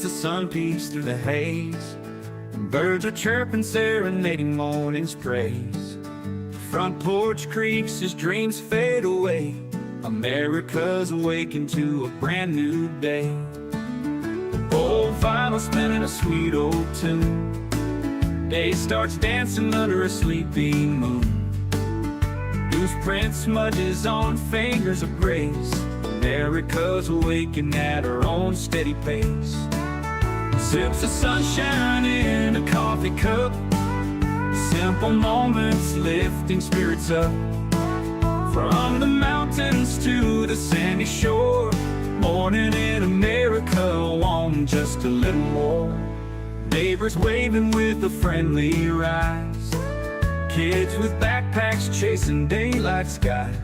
the sun peeks through the haze, and birds are chirping, serenading morning's praise. The front porch creaks as dreams fade away. America's awakened to a brand new day. Old vinyl spinning a sweet old tune. Day starts dancing under a sleeping moon. Newsprint smudges on fingers of grace. America's awakened at her own steady pace. Sips of sunshine in a coffee cup. Simple moments lifting spirits up. From the mountains to the sandy shore, morning in America, want just a little more. Neighbors waving with a friendly rise. Kids with backpacks chasing daylight skies.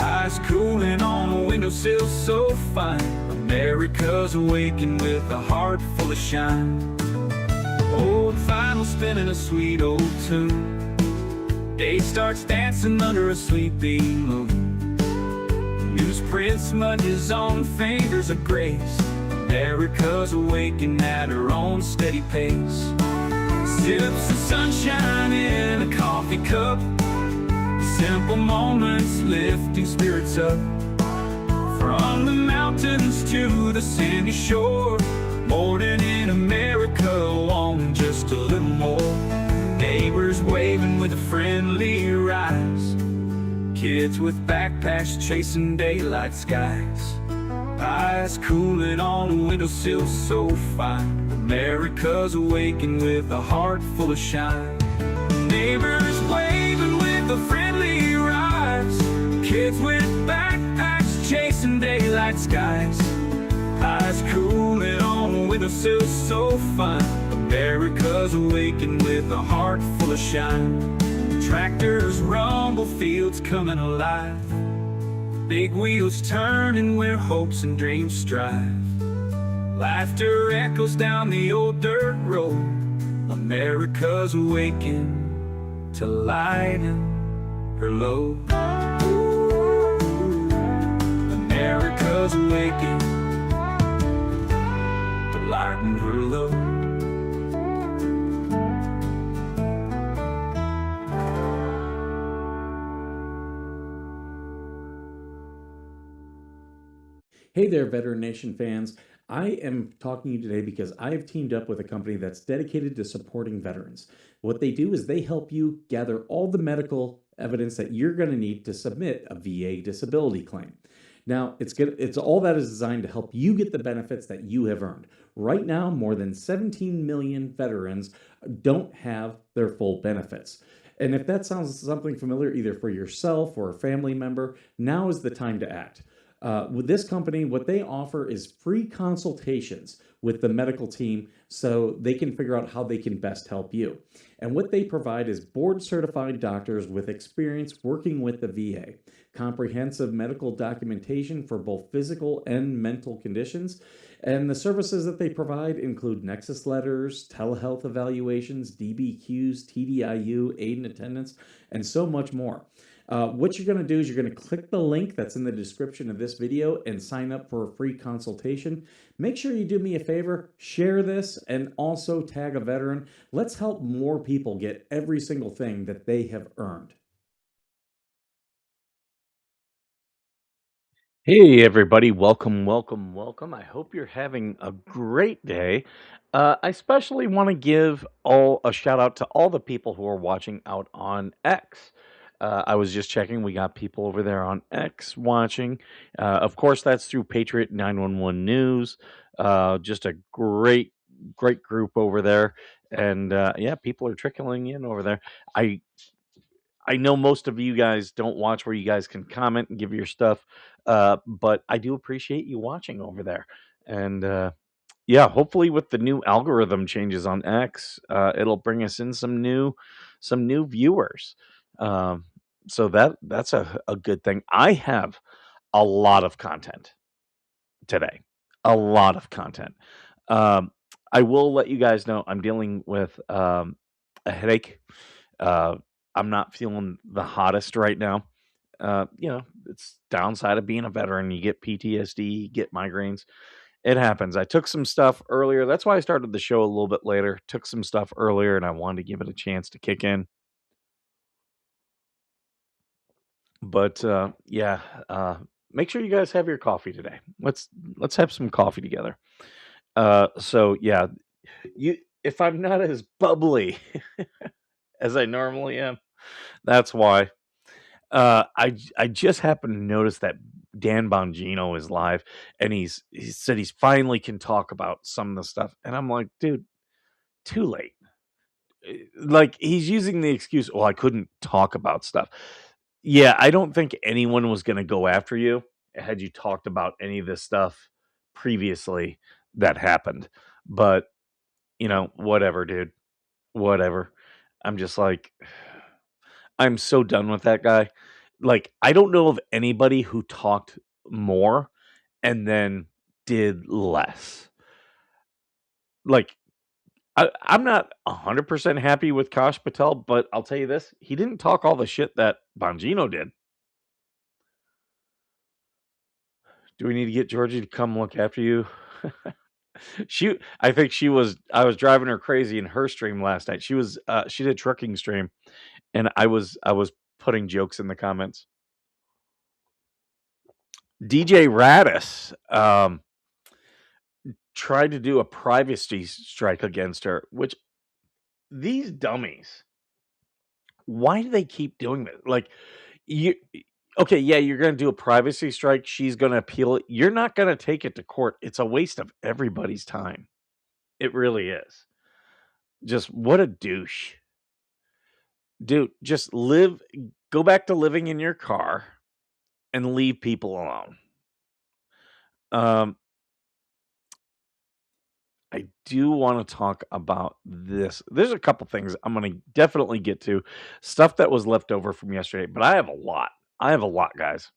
Eyes cooling on a windowsill so fine. America's awakened with a heart full of shine. Old vinyl spinning a sweet old tune. Day starts dancing under a sleeping moon. Newsprint smudges on fingers of grace. America's awakened at her own steady pace. Sips of sunshine in a coffee cup. Simple moments lifting spirits up. From the mountains to the sandy shore, morning in America, wanting just a little more. Neighbors waving with a friendly rise. Kids with backpacks chasing daylight skies. Eyes cooling on a windowsill so fine. America's awakened with a heart full of shine. Neighbors waving with a friendly rise. Kids with backpacks chasing daylight skies. Eyes cooling on a windowsill so fine. America's awakened with a heart full of shine. Tractors rumble, fields coming alive. Big wheels turning where hopes and dreams strive. Laughter echoes down the old dirt road. America's awakened to lighten her load. America's awakened to lighten her load. Hey there, Veteran Nation fans. I am talking to you today because I have teamed up with a company that's dedicated to supporting veterans. What they do is they help you gather all the medical evidence that you're going to need to submit a VA disability claim. Now, it's all that is designed to help you get the benefits that you have earned. Right now, more than 17 million veterans don't have their full benefits. And if that sounds something familiar, either for yourself or a family member, now is the time to act. With this company, what they offer is free consultations with the medical team so they can figure out how they can best help you. And what they provide is board-certified doctors with experience working with the VA, comprehensive medical documentation for both physical and mental conditions, and the services that they provide include nexus letters, telehealth evaluations, DBQs, TDIU, aid and attendance, and so much more. What you're going to do is you're going to click the link that's in the description of this video and sign up for a free consultation. Make sure you do me a favor, share this, and also tag a veteran. Let's help more people get every single thing that they have earned. Hey everybody, welcome, welcome, welcome. I hope you're having a great day. I especially want to give a shout out to all the people who are watching out on X. I was just checking, we got people over there on X watching. Of course, that's through Patriot 911 News. Just a great group over there. And yeah, people are trickling in over there. I know most of you guys don't watch where you guys can comment and give your stuff, but I do appreciate you watching over there. And yeah, hopefully with the new algorithm changes on X, it'll bring us in some new viewers. So that's a good thing. I have a lot of content today, a lot of content. I will let you guys know I'm dealing with a headache. I'm not feeling the hottest right now. It's downside of being a veteran. You get PTSD, you get migraines, It happens. I took some stuff earlier. That's why I started the show a little bit later. Took some stuff earlier, and I wanted to give it a chance to kick in. But yeah, make sure you guys have your coffee today. Let's have some coffee together. So yeah, if I'm not as bubbly as I normally am, that's why. I just happened to notice that Dan Bongino is live, and he said he's finally can talk about some of the stuff, and I'm like, dude, too late. Like, he's using the excuse, well, I couldn't talk about stuff. Yeah, I don't think anyone was gonna go after you had you talked about any of this stuff previously that happened. But, whatever, dude. Whatever. I'm just like, I'm so done with that guy. Like, I don't know of anybody who talked more and then did less. Like, I'm not 100% happy with Kash Patel, but I'll tell you this, he didn't talk all the shit that Bongino did. Do we need to get Georgie to come look after you? I think I was driving her crazy in her stream last night. She did trucking stream, and I was putting jokes in the comments. DJ Radis tried to do a privacy strike against her, which these dummies, why do they keep doing that? Like, okay, yeah, you're going to do a privacy strike. She's going to appeal it. You're not going to take it to court. It's a waste of everybody's time. It really is. Just what a douche. Dude, just go back to living in your car and leave people alone. I do want to talk about this. There's a couple things I'm going to definitely get to. Stuff that was left over from yesterday, but I have a lot. Guys.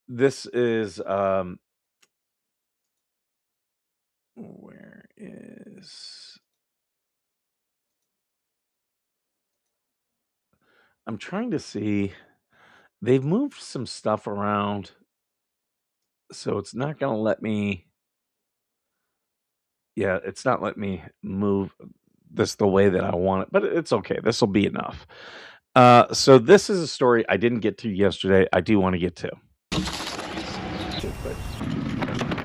This is where is I'm trying to see. They've moved some stuff around, so it's not going to let me. Yeah, it's not letting me move this the way that I want it, but it's okay. This will be enough. So this is a story I didn't get to yesterday. I do want to get to.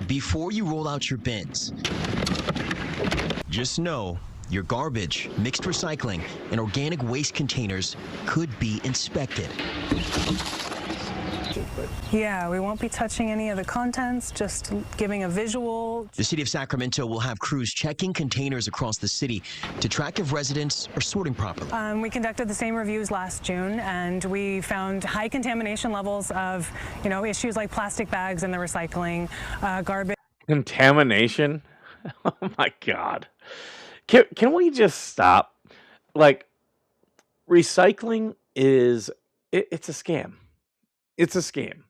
Before you roll out your bins, just know your garbage, mixed recycling, and organic waste containers could be inspected. Yeah, we won't be touching any of the contents, just giving a visual. The city of Sacramento will have crews checking containers across the city to track if residents are sorting properly. We conducted the same reviews last June, and we found high contamination levels of, issues like plastic bags in the recycling, garbage. Contamination? Oh my God. Can we just stop? Like, recycling it's a scam. It's a scam.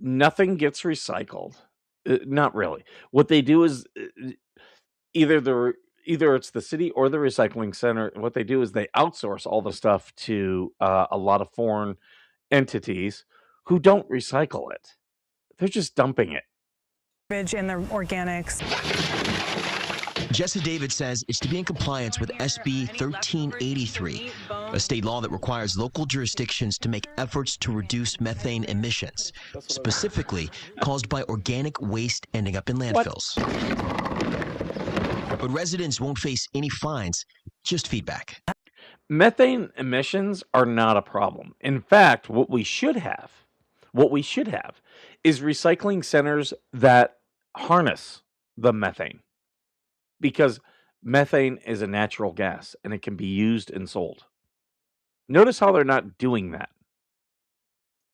Nothing gets recycled. Not really. What they do is either it's the city or the recycling center. What they do is they outsource all the stuff to a lot of foreign entities who don't recycle it. They're just dumping it. In the organics. Jessa David says it's to be in compliance with SB 1383, a state law that requires local jurisdictions to make efforts to reduce methane emissions, specifically caused by organic waste ending up in landfills. But residents won't face any fines, just feedback. Methane emissions are not a problem. In fact, what we should have is recycling centers that harness the methane, because methane is a natural gas and it can be used and sold. Notice how they're not doing that.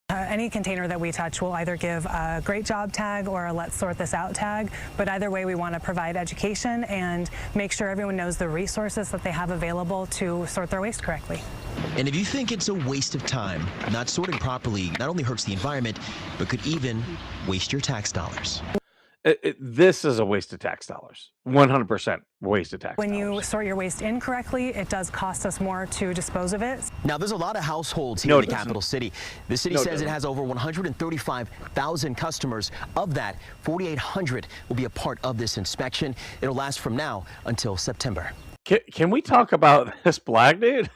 Any container that we touch will either give a great job tag or a let's sort this out tag, but either way we want to provide education and make sure everyone knows the resources that they have available to sort their waste correctly. And if you think it's a waste of time, not sorting properly not only hurts the environment, but could even waste your tax dollars. This is a waste of tax dollars. 100% waste of tax When dollars. you sort your waste incorrectly, it does cost us more to dispose of it. Now, there's a lot of households here No, in it the doesn't. capital city. The city No, it says it doesn't. has over 135,000 customers. Of that, 4,800 will be a part of this inspection. It'll last from now until September. Can we talk about this black dude?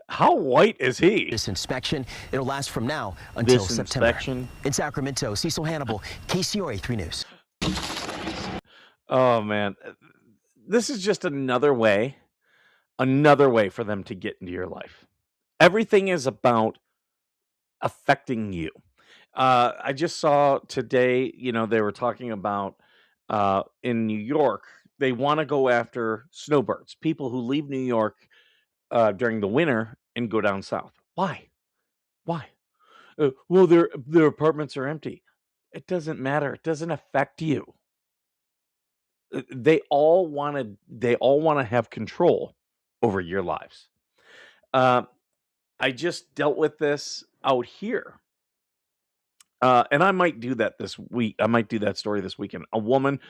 How white is he? This inspection, it'll last from now until This September. inspection. In Sacramento, Cecil Hannibal, KCRA 3 News. Oh man, this is just another way for them to get into your life. Everything is about affecting you. I just saw today, they were talking about in New York, they want to go after snowbirds, people who leave New York during the winter and go down south. Why? Well, their apartments are empty. It doesn't matter. It doesn't affect you. They all want to have control over your lives. I just dealt with this out here. And I might do that this week. I might do that story this weekend. A woman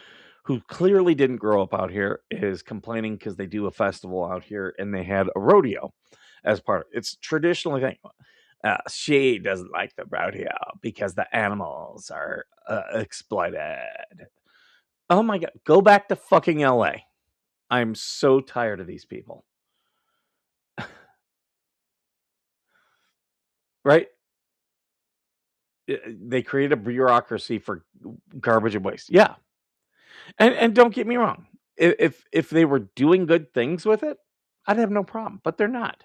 who clearly didn't grow up out here is complaining because they do a festival out here and they had a rodeo as part of it. It's traditionally thing. She doesn't like the rodeo because the animals are exploited. Oh my God. Go back to fucking LA. I'm so tired of these people. Right? They create a bureaucracy for garbage and waste. Yeah. And don't get me wrong. If they were doing good things with it, I'd have no problem. But they're not.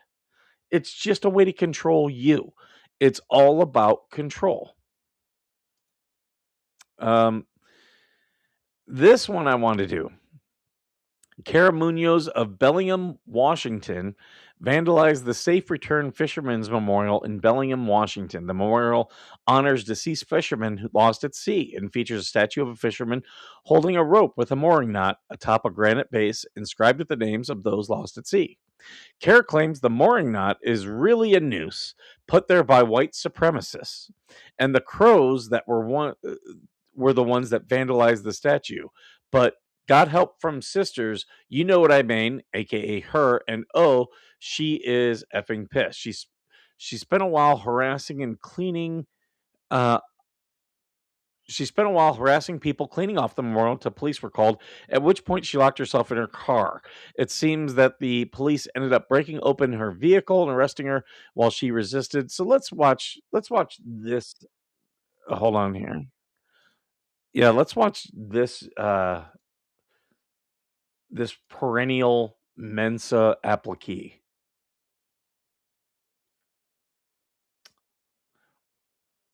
It's just a way to control you. It's all about control. This one I want to do. Cara Munoz of Bellingham, Washington, vandalized the Safe Return Fishermen's Memorial in Bellingham, Washington. The memorial honors deceased fishermen who lost at sea and features a statue of a fisherman holding a rope with a mooring knot atop a granite base inscribed with the names of those lost at sea. Cara claims the mooring knot is really a noose put there by white supremacists, and the crows that were the ones that vandalized the statue. But got help from sisters, you know what I mean, aka her, and oh, she is effing pissed. She spent a while harassing people cleaning off the memorial until police were called, at which point she locked herself in her car. It seems that the police ended up breaking open her vehicle and arresting her while she resisted. So let's watch this. Hold on here. Yeah, let's watch this this perennial Mensa appliquee.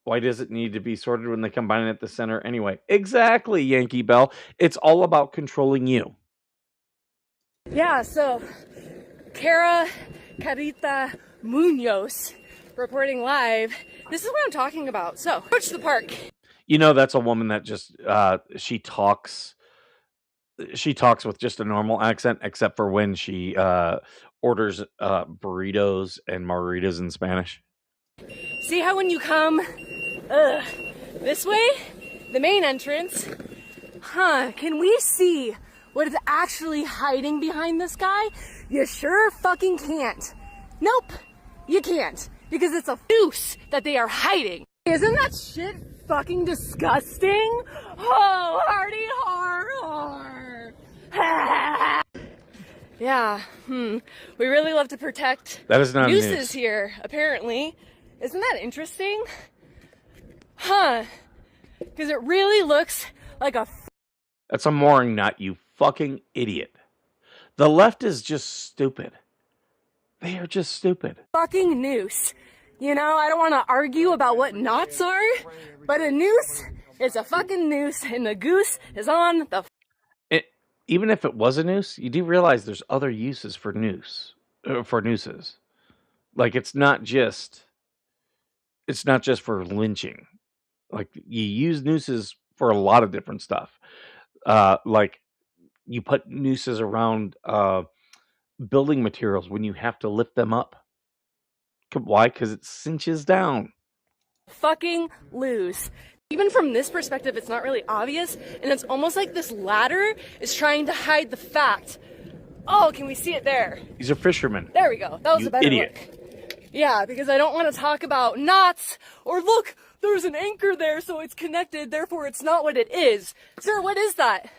Why does it need to be sorted when they combine it at the center anyway? Exactly, Yankee Bell. It's all about controlling you. Yeah, so Carita Munoz reporting live. This is what I'm talking about. So, approach the park. That's a woman that just she talks with just a normal accent, except for when she orders burritos and margaritas in Spanish. See how when you come this way, the main entrance, can we see what is actually hiding behind this guy? You sure fucking can't. Nope, you can't, because it's a noose that they are hiding. Isn't that shit fucking disgusting? Oh, hardy har. Yeah, we really love to protect That is not a nooses noose. here, apparently. Isn't that interesting? Huh. Because it really looks like a That's a mooring knot, you fucking idiot. The left is just stupid. They are just stupid. fucking noose. I don't want to argue about what knots are, but a noose is a fucking noose, and the goose is on the Even if it was a noose, you do realize there's other uses for nooses. Like it's not just for lynching. Like you use nooses for a lot of different stuff. Like you put nooses around building materials when you have to lift them up. Why? Because it cinches down. fucking loose. Even from this perspective, it's not really obvious, and it's almost like this ladder is trying to hide the fact. Oh, can we see it there? These are fishermen. There we go. That was a better idiot. look. Yeah, because I don't want to talk about knots, or look, there's an anchor there, so it's connected, therefore it's not what it is. Sir, what is that?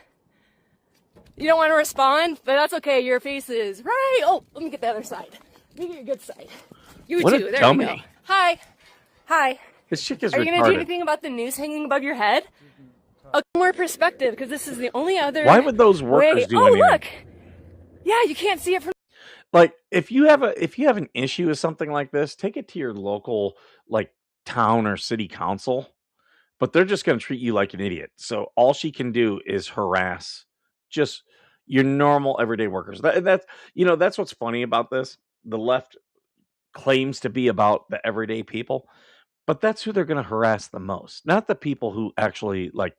You don't want to respond? But that's okay, your face is right. Oh, let me get the other side. Let me get your good side. You What a too, there dummy. we go. Hi. Hi. This chick is Are you going to do retarded. anything about the noose hanging above your head? A more perspective, because this is the only other Why would those workers way. do Oh, anything? look. Yeah, you can't see it from... Like, if you have an issue with something like this, take it to your local, like, town or city council. But they're just going to treat you like an idiot. So all she can do is harass just your normal everyday workers. That's what's funny about this. The left claims to be about the everyday people, but that's who they're going to harass the most. Not the people who actually like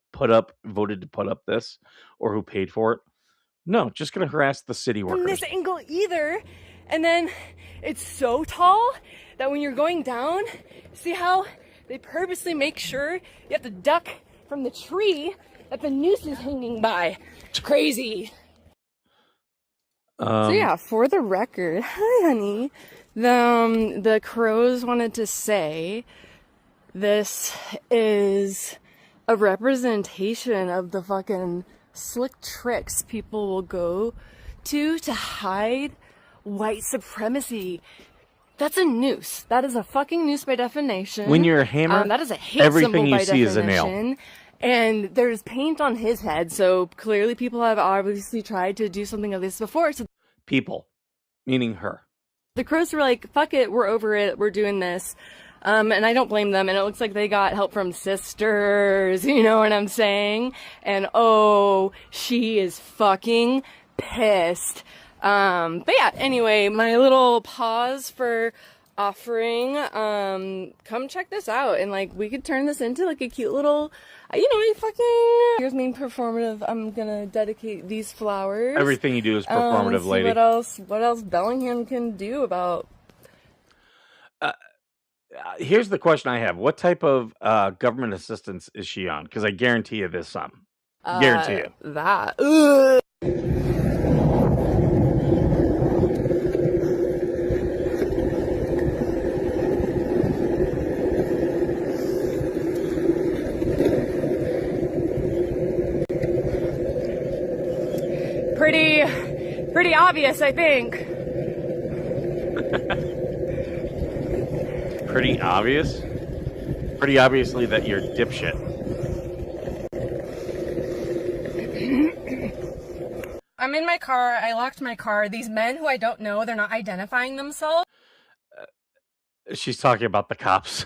voted to put up this or who paid for it. No, just going to harass the city from workers. this angle either. And then it's so tall that when you're going down, see how they purposely make sure you have to duck from the tree that the noose is hanging by. It's crazy. So yeah, for the record, hi honey, the crows wanted to say this is a representation of the fucking slick tricks people will go to hide white supremacy. That's a noose. That is a fucking noose by definition. When you're a hammer, that is a hate everything symbol you by see is a nail. definition. And there's paint on his head, so clearly people have obviously tried to do something of this before. So People, meaning her. the crows were like, fuck it, we're over it, we're doing this. And I don't blame them, and it looks like they got help from sisters, you know what I'm saying? And oh, she is fucking pissed. But yeah, anyway, my little pause for offering, come check this out, and like, we could turn this into like a cute little, here's me performative. I'm gonna dedicate these flowers. Everything you do is performative, See lady. what else Bellingham can do about... Here's the question I have. What type of government assistance is she on? Because I guarantee you there's some. Guarantee you. That. Ugh. Pretty obvious, I think. Pretty obvious? Pretty obviously that you're dipshit. I'm in my car. I locked my car. These men who I don't know, they're not identifying themselves, She's talking about the cops.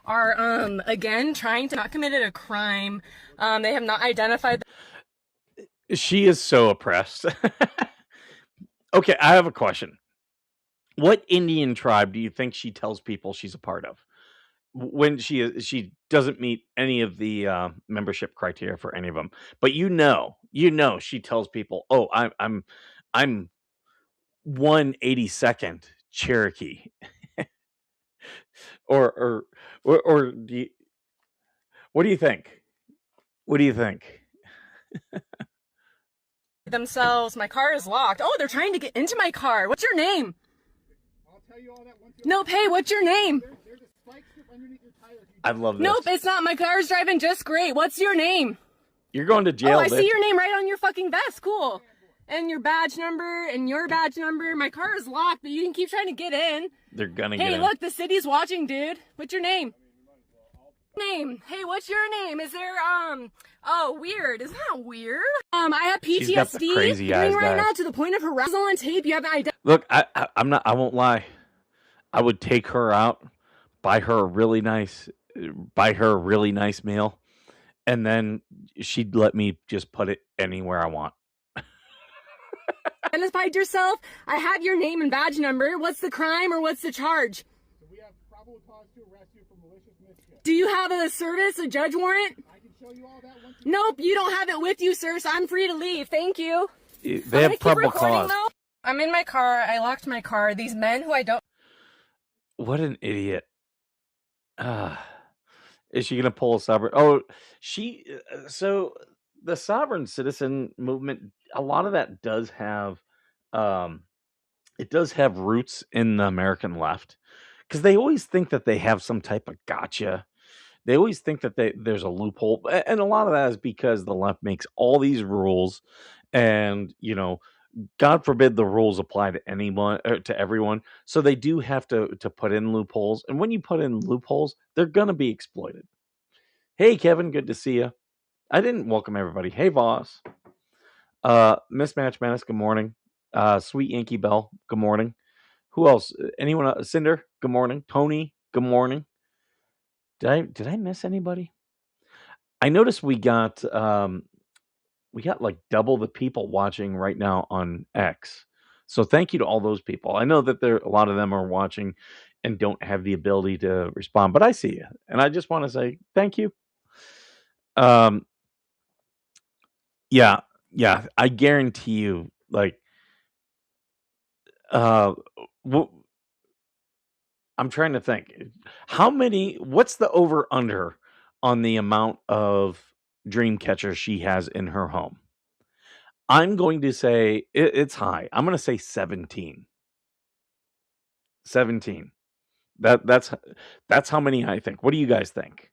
are, again, trying to not committed a crime. They have not identified... She is so oppressed. Okay, I have a question. What Indian tribe do you think she tells people she's a part of? When she doesn't meet any of the membership criteria for any of them, but she tells people, "Oh, I'm 1/82nd Cherokee," or do you, what do you think? What do you think? themselves. My car is locked. Oh, they're trying to get into my car. What's your name? I'll tell you all that once Nope, hey, what's your name? there's a spike strip underneath your tire. I love this. Nope, it's not. My car's driving just great. What's your name? You're going to jail. Oh, I bitch. see your name right on your fucking vest. Cool. And your badge number and your badge number. My car is locked, but you can keep trying to get in. They're gonna get Hey, in. look, the city's watching, dude. What's your name? Name. Hey, what's your name? Is there, oh, weird. Isn't that weird? I have PTSD. She's got the crazy eyes, right guys. now to the point of harassment on tape. You haven't identified. Look, I won't lie. I would take her out, buy her a really nice meal, and then she'd let me just put it anywhere I want. Identified yourself. I have your name and badge number. What's the crime or what's the charge? So we have probable cause to arrest you for malicious mischief. Do you have a service, a judge warrant? I can show you all that once. Nope, you don't have it with you, sir, so I'm free to leave. Thank you. They have probable cause. Though. I'm in my car. I locked my car. These men who I don't... What an idiot. Is she gonna pull a sovereign? Oh, she. So the sovereign citizen movement, a lot of that does have, um, it does have roots in the American left because they always think that they have some type of gotcha. They always think that there's a loophole, and a lot of that is because the left makes all these rules, and God forbid the rules apply to anyone to everyone. So they do have to put in loopholes, and when you put in loopholes, they're gonna be exploited. Hey, Kevin, good to see you. I didn't welcome everybody. Hey, Voss. Mismatch Menace, good morning. Sweet Yankee Bell, good morning. Who else? Anyone else? Cinder, good morning. Tony, good morning. Did I miss anybody? I noticed we got like double the people watching right now on X. So thank you to all those people. I know that a lot of them are watching and don't have the ability to respond, but I see you, and I just want to say thank you. Um, yeah, yeah, I guarantee you, like, uh, w- I'm trying to think, what's the over under on the amount of dream catchers she has in her home? I'm going to say it's high. I'm going to say 17. 17. That's how many I think. What do you guys think?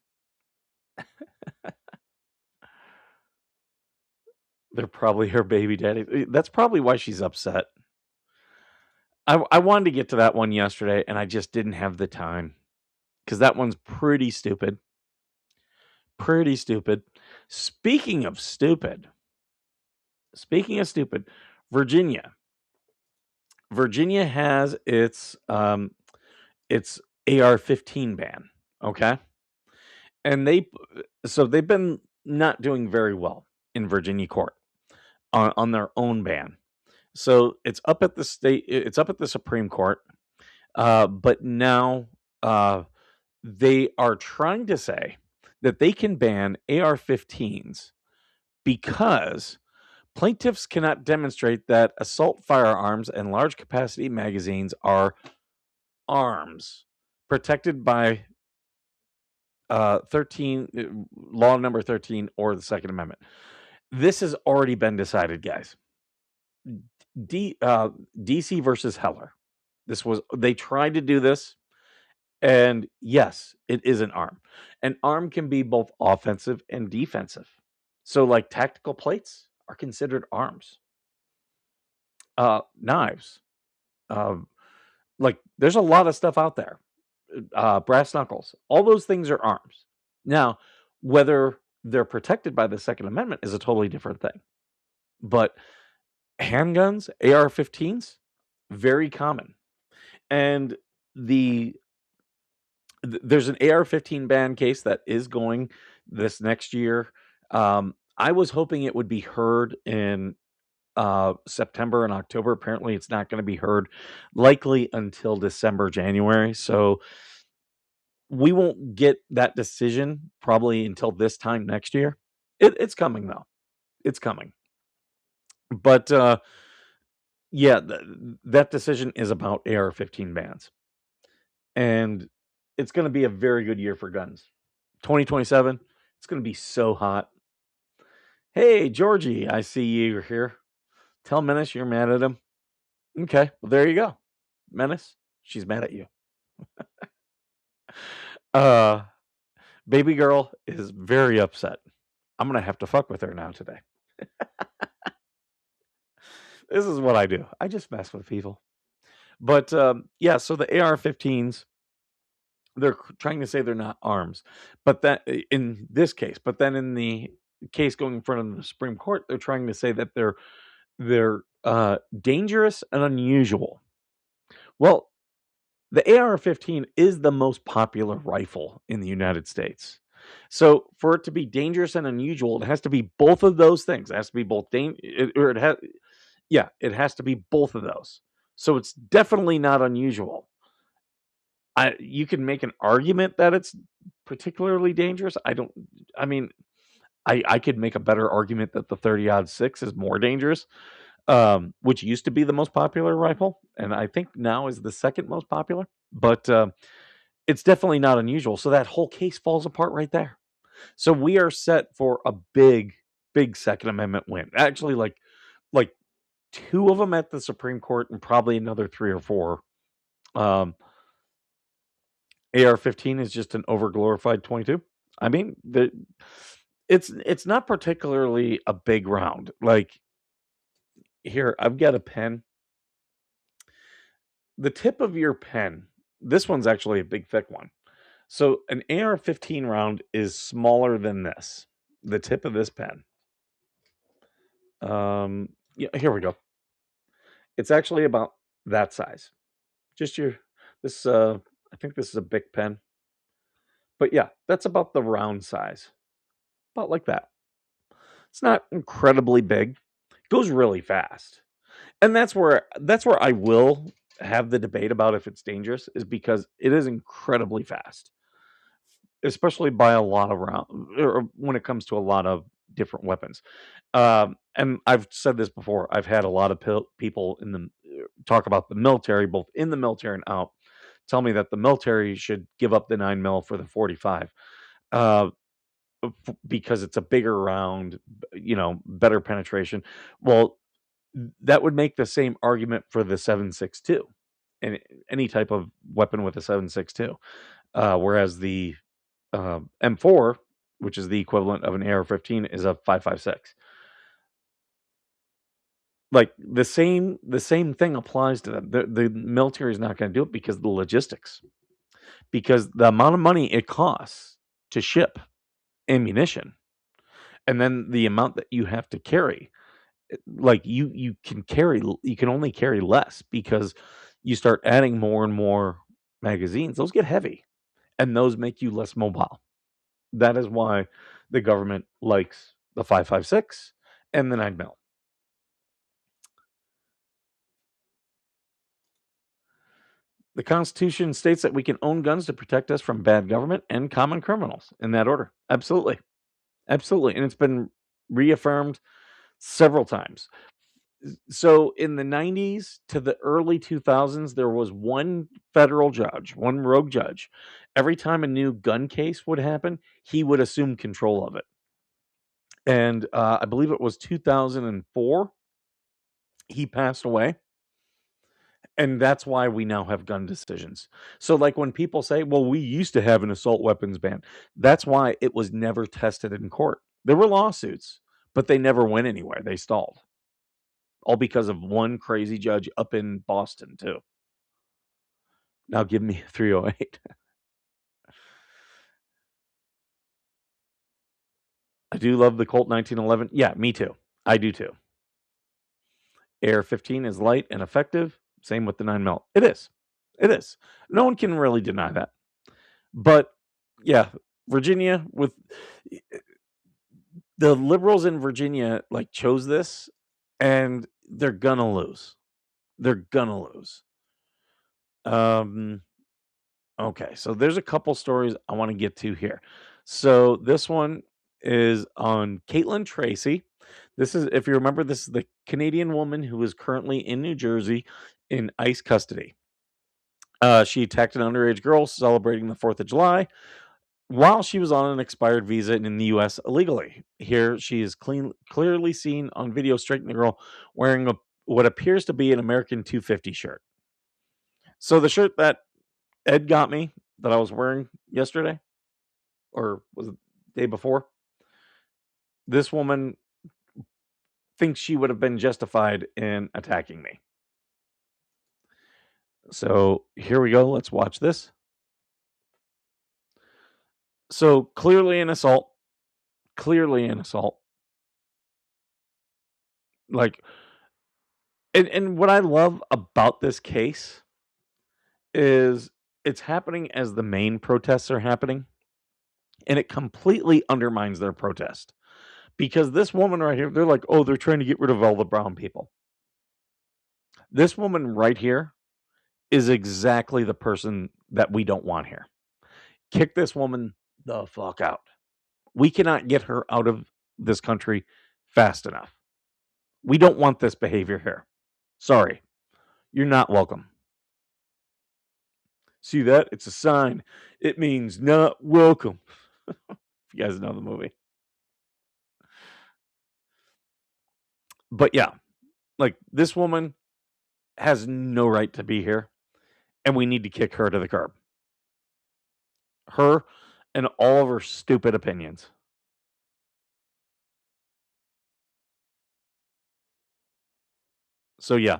They're probably her baby daddy. That's probably why she's upset. I wanted to get to that one yesterday, and I just didn't have the time because that one's pretty stupid. Pretty stupid. Speaking of stupid, Virginia. Virginia has its AR-15 ban. Okay, and they've been not doing very well in Virginia court on their own ban. So it's up at the Supreme Court, but now they are trying to say that they can ban AR-15s because plaintiffs cannot demonstrate that assault firearms and large capacity magazines are arms protected by 13 law number 13 or the Second Amendment. This has already been decided, guys. DC versus Heller. They tried to do this, and yes, it is an arm. An arm can be both offensive and defensive. So, like, tactical plates are considered arms. Knives, like, there's a lot of stuff out there. Brass knuckles, all those things are arms. Now, whether they're protected by the Second Amendment is a totally different thing. But handguns, AR-15s, very common. And there's an AR-15 ban case that is going this next year. I was hoping it would be heard in September and October. Apparently, it's not going to be heard likely until December, January. So we won't get that decision probably until this time next year. It's coming though. It's coming. But yeah, that decision is about AR-15 bans, and it's going to be a very good year for guns. 2027, it's going to be so hot. Hey, Georgie, I see you're here. Tell Menace you're mad at him. Okay, well, there you go. Menace, she's mad at you. uh, Baby girl is very upset. I'm going to have to fuck with her now today. This is what I do. I just mess with people. But yeah, so the AR-15s, they're trying to say they're not arms, but that in this case, but then in the case going in front of the Supreme Court, they're trying to say that they're dangerous and unusual. Well, the AR-15 is the most popular rifle in the United States. So for it to be dangerous and unusual, it has to be both of those things. It has to be both it has to be both of those. So it's definitely not unusual. You can make an argument that it's particularly dangerous. I could make a better argument that the 30-06 is more dangerous, which used to be the most popular rifle, and I think now is the second most popular. But it's definitely not unusual. So that whole case falls apart right there. So we are set for a big, big Second Amendment win. Actually, like 2 of them at the Supreme Court and probably another 3 or 4. AR-15 is just an overglorified 22. I mean, it's not particularly a big round. Like, here, I've got a pen. The tip of your pen, this one's actually a big thick one. So an AR-15 round is smaller than this. The tip of this pen. Yeah, here we go. It's actually about that size. Just this. I think this is a Bic pen. But yeah, that's about the round size. About like that. It's not incredibly big. It goes really fast. And that's where I will have the debate about if it's dangerous, is because it is incredibly fast. Especially by a lot of round, or when it comes to a lot of different weapons. And I've said this before. I've had a lot of people in the talk about the military, both in the military and out, tell me that the military should give up the 9mm for the 45, because it's a bigger round, better penetration. Well, that would make the same argument for the 7.62 and any type of weapon with a 7.62, whereas the M4, which is the equivalent of an AR-15, is a 5.56. Like the same thing applies to them. The military is not going to do it because of the logistics, because the amount of money it costs to ship ammunition, and then the amount that you have to carry. Like you can only carry less because you start adding more and more magazines. Those get heavy, and those make you less mobile. That is why the government likes the 5.56 and the 9mm. The Constitution states that we can own guns to protect us from bad government and common criminals, in that order. Absolutely. Absolutely. And it's been reaffirmed several times. So in the 90s to the early 2000s, there was one federal judge, one rogue judge. Every time a new gun case would happen, he would assume control of it. And I believe it was 2004, he passed away. And that's why we now have gun decisions. So, like when people say, well, we used to have an assault weapons ban, that's why it was never tested in court. There were lawsuits, but they never went anywhere. They stalled. All because of one crazy judge up in Boston, too. Now give me 308. I do love the Colt 1911. Yeah, me too. I do too. AR-15 is light and effective. Same with the 9mm. It is. It is. No one can really deny that. But yeah, Virginia, with the liberals in Virginia, like, chose this, and they're gonna lose. They're gonna lose. Okay, so there's a couple stories I want to get to here. So this one is on Caitlin Tracy. This is, if you remember, this is the Canadian woman who is currently in New Jersey in ICE custody. She attacked an underage girl celebrating the 4th of July while she was on an expired visa in the U.S. illegally. Here, she is clearly seen on video striking the girl wearing what appears to be an American 250 shirt. So the shirt that Ed got me, that I was wearing yesterday, or was it the day before, this woman thinks she would have been justified in attacking me. So here we go. Let's watch this. So clearly an assault. Clearly an assault. Like, and what I love about this case is it's happening as the main protests are happening, and it completely undermines their protest. Because this woman right here, they're like, oh, they're trying to get rid of all the brown people. This woman right here is exactly the person that we don't want here. Kick this woman the fuck out. We cannot get her out of this country fast enough. We don't want this behavior here. Sorry. You're not welcome. See that? It's a sign. It means not welcome. If you guys know the movie. But yeah, like this woman has no right to be here, and we need to kick her to the curb. Her and all of her stupid opinions. So yeah,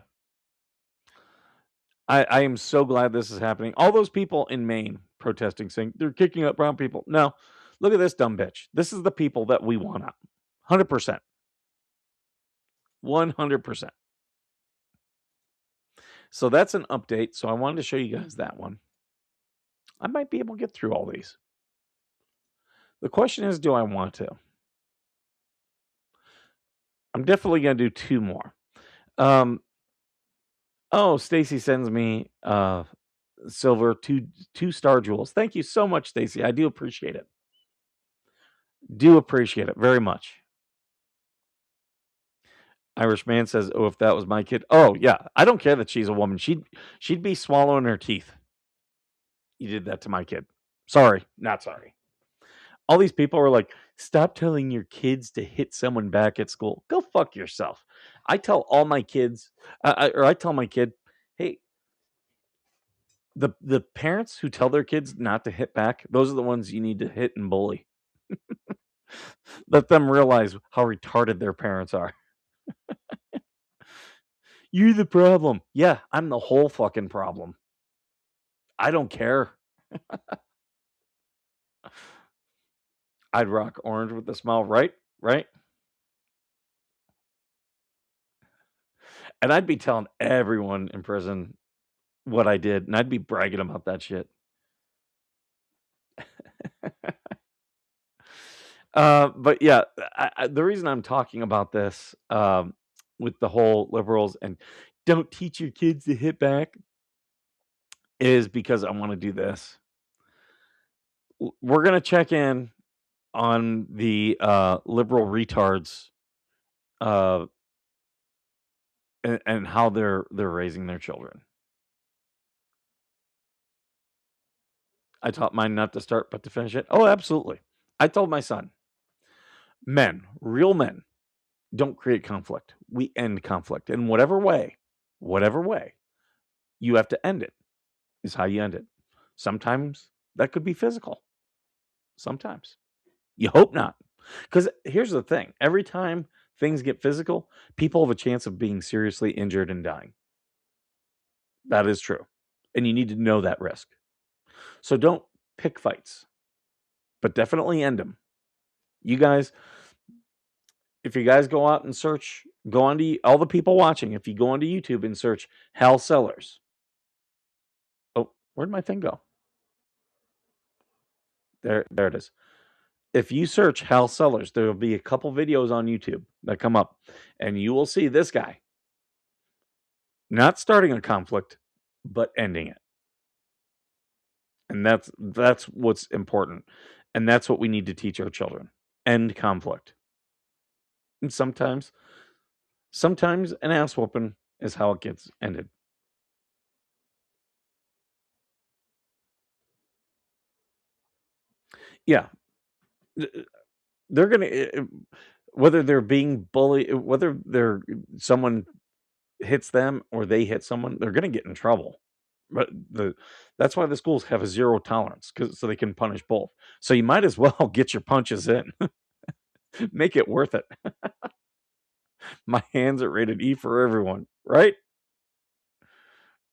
I am so glad this is happening. All those people in Maine protesting, saying they're kicking up brown people. No, look at this dumb bitch. This is the people that we want out. 100%. 100%. So that's an update. So I wanted to show you guys that one. I might be able to get through all these. The question is, do I want to? I'm definitely going to do 2 more. Oh, Stacy sends me silver 2 star jewels. Thank you so much, Stacy. I do appreciate it. Do appreciate it very much. Irish man says, "Oh, if that was my kid." Oh, yeah. I don't care that she's a woman. She'd be swallowing her teeth. You did that to my kid. Sorry, not sorry. All these people are like, "Stop telling your kids to hit someone back at school." Go fuck yourself. I tell all my kids, I tell my kid, "Hey, the parents who tell their kids not to hit back, those are the ones you need to hit and bully." Let them realize how retarded their parents are. You're the problem. Yeah, I'm the whole fucking problem. I don't care. I'd rock orange with a smile, right? Right? And I'd be telling everyone in prison what I did, and I'd be bragging about that shit. But yeah, the reason I'm talking about this with the whole liberals and don't teach your kids to hit back is because I want to do this. We're going to check in on the liberal retards and how they're raising their children. I taught mine not to start but to finish it. Oh, absolutely. I told my son, men, real men, don't create conflict. We end conflict in whatever way, you have to end it is how you end it. Sometimes that could be physical. Sometimes. You hope not. Because here's the thing. Every time things get physical, people have a chance of being seriously injured and dying. That is true. And you need to know that risk. So don't pick fights, but definitely end them. You guys, if you guys go out and search, go on to all the people watching, if you go onto YouTube and search Hal Sellers. Oh, where'd my thing go? There it is. If you search Hal Sellers, there will be a couple videos on YouTube that come up, and you will see this guy not starting a conflict, but ending it. And that's what's important. And that's what we need to teach our children. End conflict. And sometimes an ass whooping is how it gets ended. Yeah. They're going to, whether they're being bullied, whether someone hits them or they hit someone, they're going to get in trouble. But that's why the schools have a 0 tolerance, so they can punish both. So you might as well get your punches in. Make it worth it. My hands are rated E for everyone, right?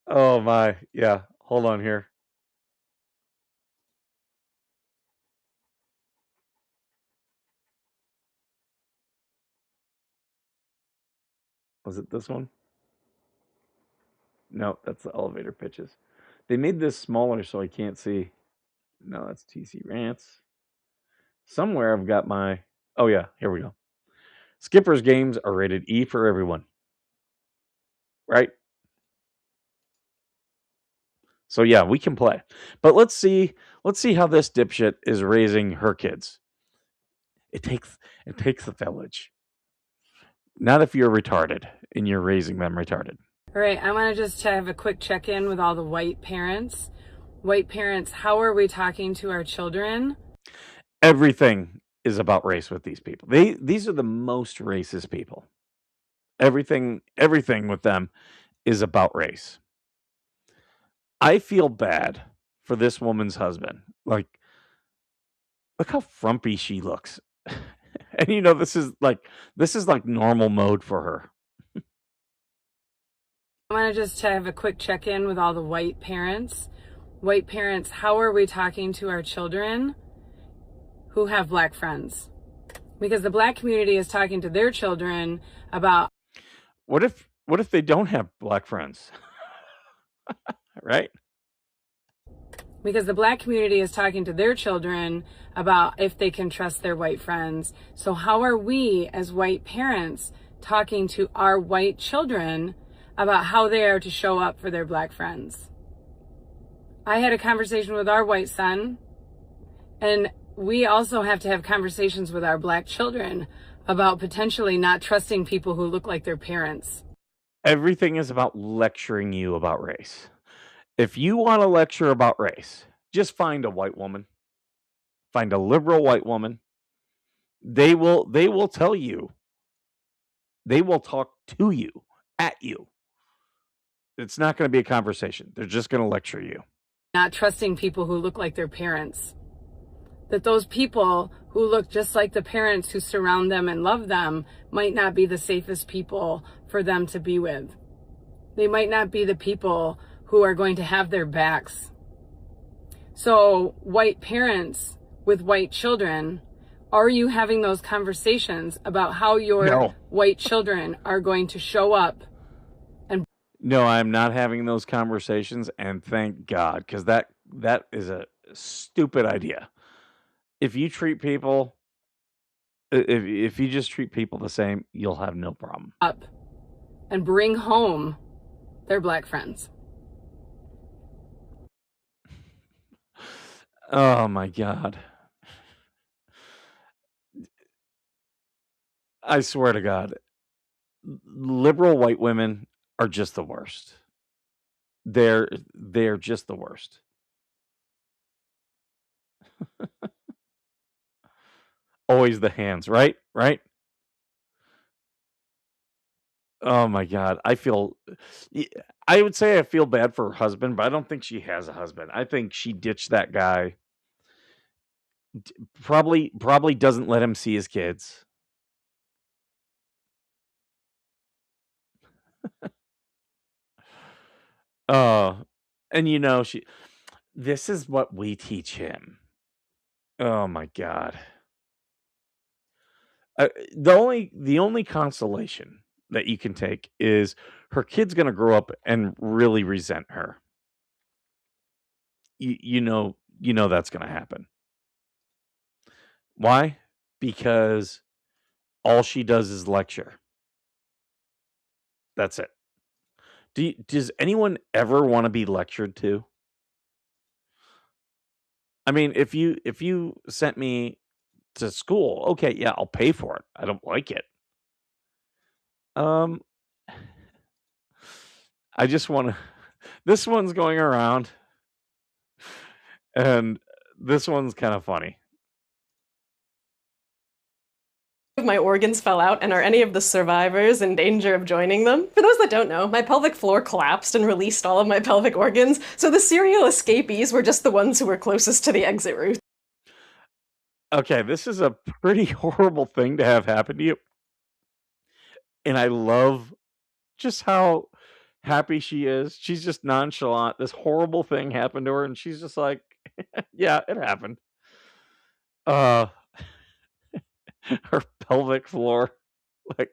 Oh my, yeah. Hold on here. Was it this one? No, that's the elevator pitches. They made this smaller so I can't see. No, that's TC Rants. Somewhere I've got my... Oh yeah, here we go. Skipper's games are rated E for everyone. Right? So yeah, we can play. But let's see how this dipshit is raising her kids. It takes a village. Not if you're retarded and you're raising them retarded. All right, I want to just have a quick check-in with all the white parents. white parents, how are we talking to our children? Everything is about race with these people. These are the most racist people. Everything with them is about race. I feel bad for this woman's husband. Like, look how frumpy she looks. And this is like normal mode for her. I want to just have a quick check-in with all the white parents. White parents, how are we talking to our children who have black friends? Because the black community is talking to their children about What if they don't have black friends? Right? because the black community is talking to their children about if they can trust their white friends. So how are we as white parents talking to our white children about how they are to show up for their black friends? I had a conversation with our white son, and we also have to have conversations with our black children about potentially not trusting people who look like their parents. Everything is about lecturing you about race. If you want to lecture about race, just find a white woman. Find a liberal white woman. They will tell you. They will talk to you, at you. It's not going to be a conversation. They're just going to lecture you. Not trusting people who look like their parents. That those people who look just like the parents who surround them and love them might not be the safest people for them to be with. They might not be the people who are going to have their backs. So, white parents with white children, are you having those conversations about how your No. white children are going to show up? No, I'm not having those conversations, and thank God, because that is a stupid idea. If you treat people, if you just treat people the same, you'll have no problem. Up and bring home their black friends. Oh my God. I swear to God, liberal white women are just the worst. They're just the worst. Always the hands, right? Right? Oh my God. I would say I feel bad for her husband, but I don't think she has a husband. I think she ditched that guy. Probably doesn't let him see his kids. And this is what we teach him. Oh my God. The only consolation that you can take is her kid's going to grow up and really resent her. You know that's going to happen. Why? Because all she does is lecture. That's it. Does anyone ever want to be lectured to? I mean, if you sent me to school, okay, yeah, I'll pay for it. I don't like it. Um, I just want to. This one's going around, and this one's kind of funny. My organs fell out, and are any of the survivors in danger of joining them? For those that don't know, my pelvic floor collapsed and released all of my pelvic organs, so the serial escapees were just the ones who were closest to the exit route. Okay, this is a pretty horrible thing to have happen to you. And I love just how happy she is. She's just nonchalant. This horrible thing happened to her, and she's just like, yeah, it happened. Uh, her pelvic floor. Like,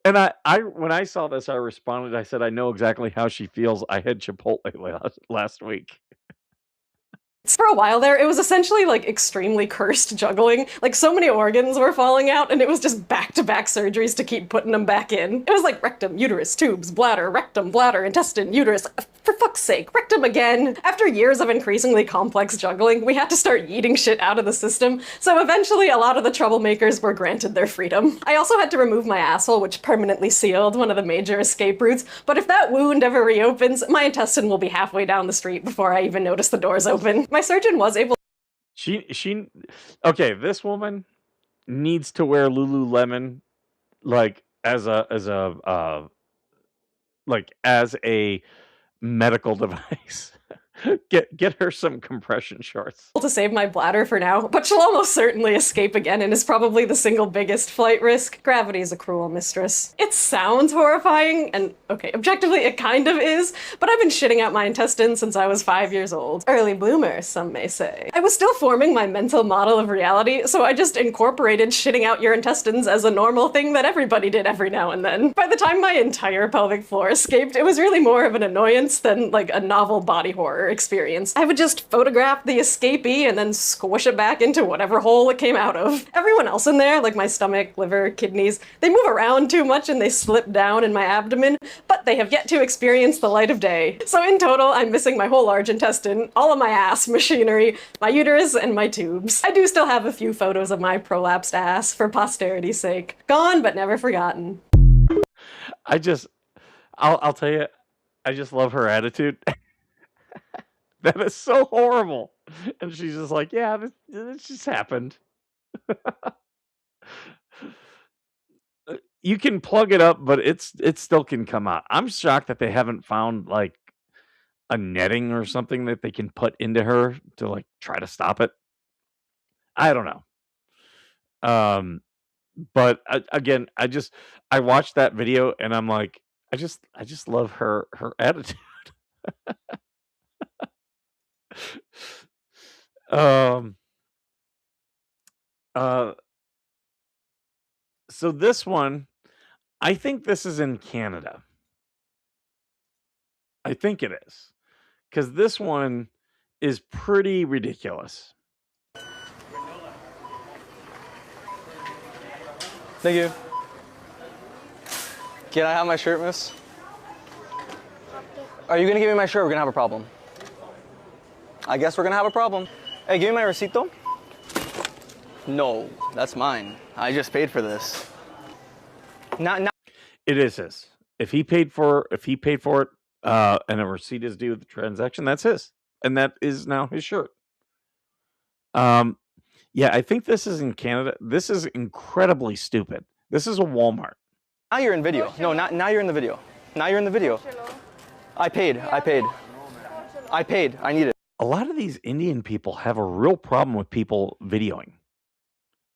and I when I saw this, I responded. I said, I know exactly how she feels. I had Chipotle last week. For a while there, it was essentially like extremely cursed juggling. Like so many organs were falling out and it was just back-to-back surgeries to keep putting them back in. It was like rectum, uterus, tubes, bladder, rectum, bladder, intestine, uterus. For fuck's sake, rectum again. After years of increasingly complex juggling, we had to start yeeting shit out of the system. So eventually a lot of the troublemakers were granted their freedom. I also had to remove my asshole, which permanently sealed one of the major escape routes. But if that wound ever reopens, my intestine will be halfway down the street before I even notice the doors open. My surgeon was able. Okay, this woman needs to wear Lululemon like as a medical device. Get her some compression shorts. To save my bladder for now, but she'll almost certainly escape again and is probably the single biggest flight risk. Gravity is a cruel mistress. It sounds horrifying, and okay, objectively it kind of is, but I've been shitting out my intestines since I was 5 years old. Early bloomer, some may say. I was still forming my mental model of reality, so I just incorporated shitting out your intestines as a normal thing that everybody did every now and then. By the time my entire pelvic floor escaped, it was really more of an annoyance than like a novel body horror experience. I would just photograph the escapee and then squish it back into whatever hole it came out of. Everyone else in there, like my stomach, liver, kidneys, they move around too much and they slip down in my abdomen, but they have yet to experience the light of day. So in total, I'm missing my whole large intestine, all of my ass machinery, my uterus, and my tubes. I do still have a few photos of my prolapsed ass for posterity's sake. Gone, but never forgotten. I'll tell you, I just love her attitude. That is so horrible. And she's just like, yeah, this just happened. You can plug it up, but it still can come out. I'm shocked that they haven't found like a netting or something that they can put into her to like try to stop it. I don't know. But again, I watched that video and I'm like, I just love her attitude. So this one, I think this is in Canada. I think it is. Because this one is pretty ridiculous. Thank you. Can I have my shirt, miss? Are you gonna give me my shirt? We're gonna have a problem. I guess we're gonna have a problem. Hey, give me my recito. No, that's mine. I just paid for this. Not. It is his. If he paid for it, and a receipt is due with the transaction, that's his, and that is now his shirt. Yeah, I think this is in Canada. This is incredibly stupid. This is a Walmart. Now you're in video. No, now you're in the video. Now you're in the video. I paid. I need it. A lot of these Indian people have a real problem with people videoing.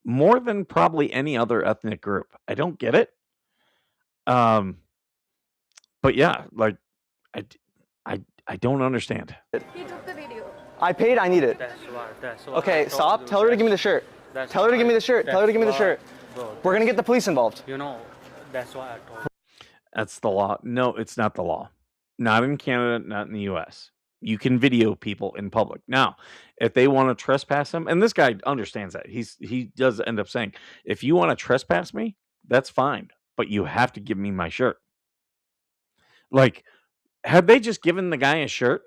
More than probably any other ethnic group. I don't get it. But yeah, like I don't understand. He took the video. I paid, I need it. That's why okay, stop. Tell her to give me the shirt. Tell her to give me the shirt. Tell her to give me the shirt. We're gonna get the police involved. You know, that's why I told. That's the law. No, it's not the law. Not in Canada, not in the US. You can video people in public. Now, if they want to trespass him, and this guy understands that. He does end up saying, if you want to trespass me, that's fine. But you have to give me my shirt. Like, had they just given the guy a shirt,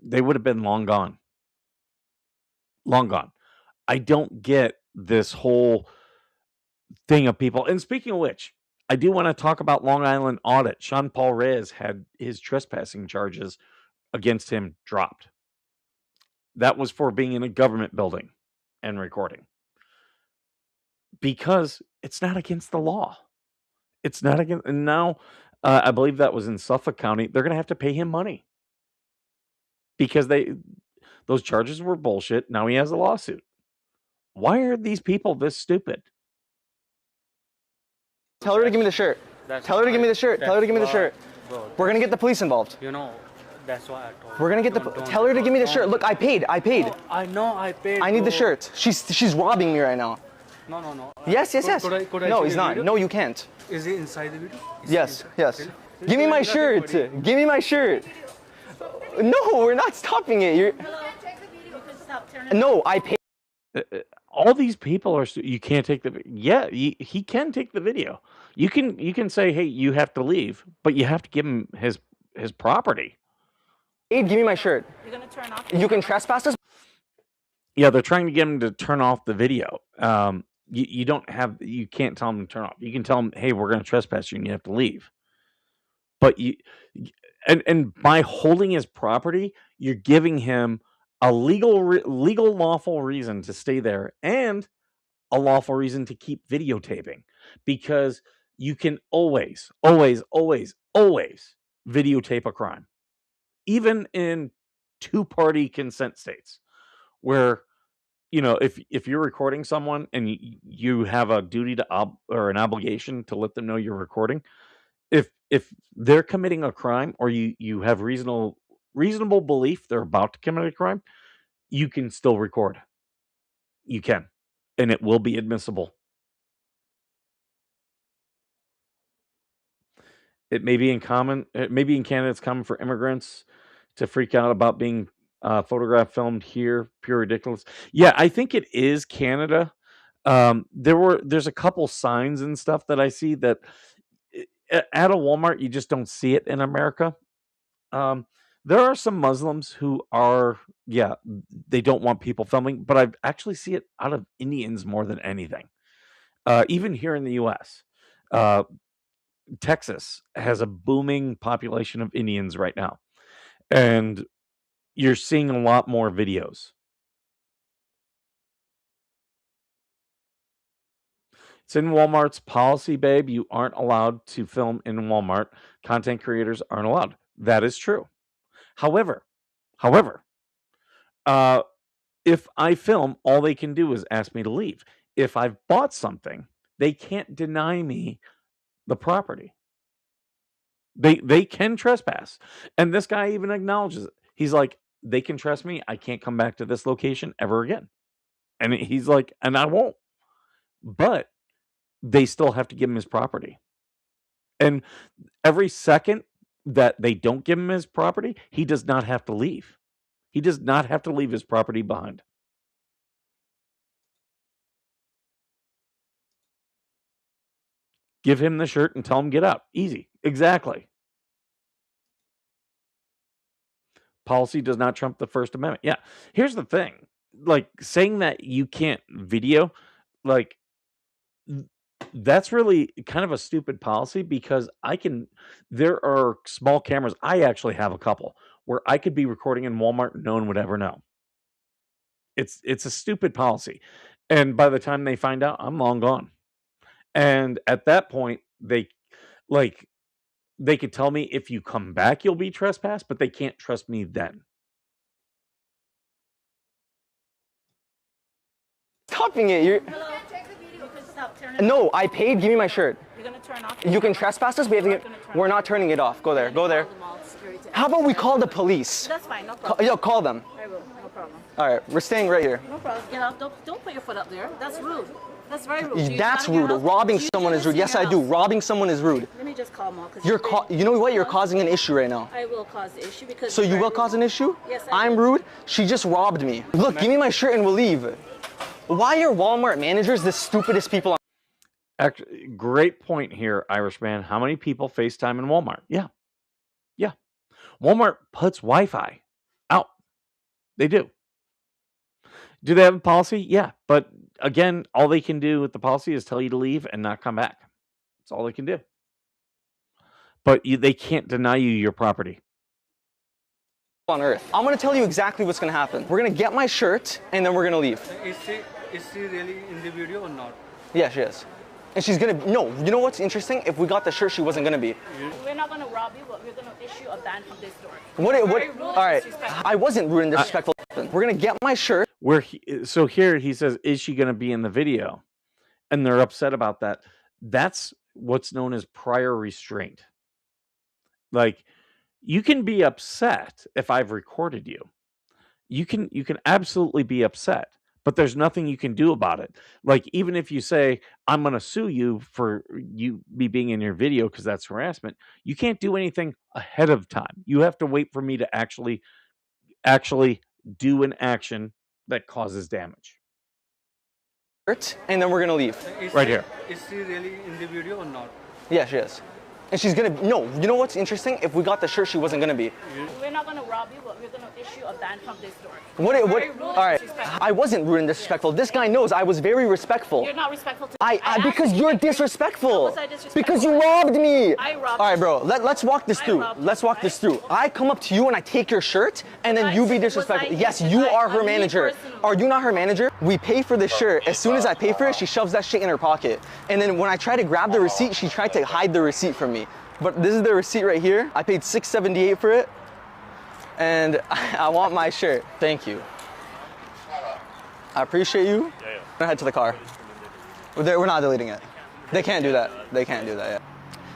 they would have been long gone. Long gone. I don't get this whole thing of people. And speaking of which, I do want to talk about Long Island audit. Sean Paul Reyes had his trespassing charges against him dropped. That was for being in a government building and recording. Because it's not against the law. It's not against, and now I believe that was in Suffolk County. They're going to have to pay him money. Because those charges were bullshit. Now he has a lawsuit. Why are these people this stupid? Tell her to give me the shirt. Tell her to give me the shirt. Tell her to give me the shirt. We're gonna get the police involved. You know, that's why I told. We're gonna get the. Tell her to give me the shirt. Look, I paid. Oh, I know, I paid. I need the shirt. She's robbing me right now. No. Yes. Could I No, see he's the not. video? No, you can't. Is he inside the video? Yes. Give me my shirt. Give me my shirt. No, we're not stopping it. No, I paid. All these people are. You can't take the. Yeah, he can take the video. You can say, hey, you have to leave, but you have to give him his property. Give me my shirt. You're gonna turn off. You can trespass us. Yeah, they're trying to get him to turn off the video. You don't have. You can't tell him to turn off. You can tell him, hey, we're going to trespass you, and you have to leave. But and by holding his property, you're giving him a legal lawful reason to stay there and a lawful reason to keep videotaping, because you can always videotape a crime, even in two-party consent states, where if you're recording someone and you have a duty to or an obligation to let them know you're recording. If they're committing a crime, or you have reasonable belief they're about to commit a crime, you can still record. You can, and it will be admissible. It may be in Canada, it's common for immigrants to freak out about being photographed, filmed here. Pure ridiculous. Yeah, I think it is Canada. There's a couple signs and stuff that I see that at a Walmart, you just don't see it in America. There are some Muslims who are, they don't want people filming, but I actually see it out of Indians more than anything. Even here in the U.S., Texas has a booming population of Indians right now, and you're seeing a lot more videos. It's in Walmart's policy, babe. You aren't allowed to film in Walmart. Content creators aren't allowed. That is true. However, if I film, all they can do is ask me to leave. If I've bought something, they can't deny me the property. They can trespass. And this guy even acknowledges it. He's like, they can trust me. I can't come back to this location ever again. And he's like, and I won't. But they still have to give him his property. And every second that they don't give him his property, he does not have to leave. He does not have to leave his property behind. Give him the shirt and tell him get out. Easy. Exactly. Policy does not trump the First Amendment. Yeah. Here's the thing. Like, saying that you can't video, like, that's really kind of a stupid policy, because there are small cameras. I actually have a couple where I could be recording in Walmart and no one would ever know. It's a stupid policy. And by the time they find out, I'm long gone. And at that point, they could tell me, if you come back, you'll be trespassed, but they can't trust me then. Stopping it. You're... No, I paid. Give me my shirt. You're gonna turn off. You can trespass us. We're not turning it off. Go there. Go there. How about we call the police? That's fine. No problem. Call them. I will. No problem. All right, we're staying right here. No problem. Get out. Don't put your foot up there. That's rude. That's very rude. That's rude. Robbing someone is rude. Yes, I do. Robbing someone is rude. Let me just call them all. You know what? You're causing an issue right now. I will cause the issue because. So you will cause an issue? Yes, I'm rude. She just robbed me. Look, give me my shirt and we'll leave. Why are Walmart managers the stupidest people? Actually, great point here, Irishman. How many people FaceTime in Walmart? Yeah. Walmart puts Wi-Fi out. They do. Do they have a policy? Yeah. But again, all they can do with the policy is tell you to leave and not come back. That's all they can do. But they can't deny you your property. On earth. I'm going to tell you exactly what's going to happen. We're going to get my shirt and then we're going to leave. Is she really in the video or not? Yeah, she is. And she's going to... No, you know what's interesting? If we got the shirt, she wasn't going to be. We're not going to rob you, but we're going to issue a ban from this store. All right. I wasn't rude and disrespectful. We're going to get my shirt. So here he says, is she going to be in the video? And they're upset about that. That's what's known as prior restraint. Like, you can be upset if I've recorded you. You can absolutely be upset. But there's nothing you can do about it. Like, even if you say, I'm going to sue you for me being in your video because that's harassment, you can't do anything ahead of time. You have to wait for me to actually do an action that causes damage. And then we're gonna leave. Right here. Is she really in the video or not? Yeah, she is. And she's gonna, no, you know what's interesting? If we got the shirt, she wasn't gonna be. We're not gonna rob you, but we're gonna issue a ban from this store. All right, I wasn't rude and disrespectful. This guy knows I was very respectful. You're not respectful to because you're disrespectful. How was I disrespectful? Because you robbed me. I robbed All right, you. bro, let's walk this through. Let's walk this through. I come up to you and I take your shirt, and then you be disrespectful. Yes, you are her manager. Are you not her manager? We pay for the shirt. As soon as I pay for it, she shoves that shit in her pocket. And then when I try to grab the receipt, she tried to hide the receipt from me. But this is the receipt right here. I paid $6.78 for it, and I want my shirt. Thank you. I appreciate you. I'm gonna head to the car. We're not deleting it. They can't do that. They can't do that.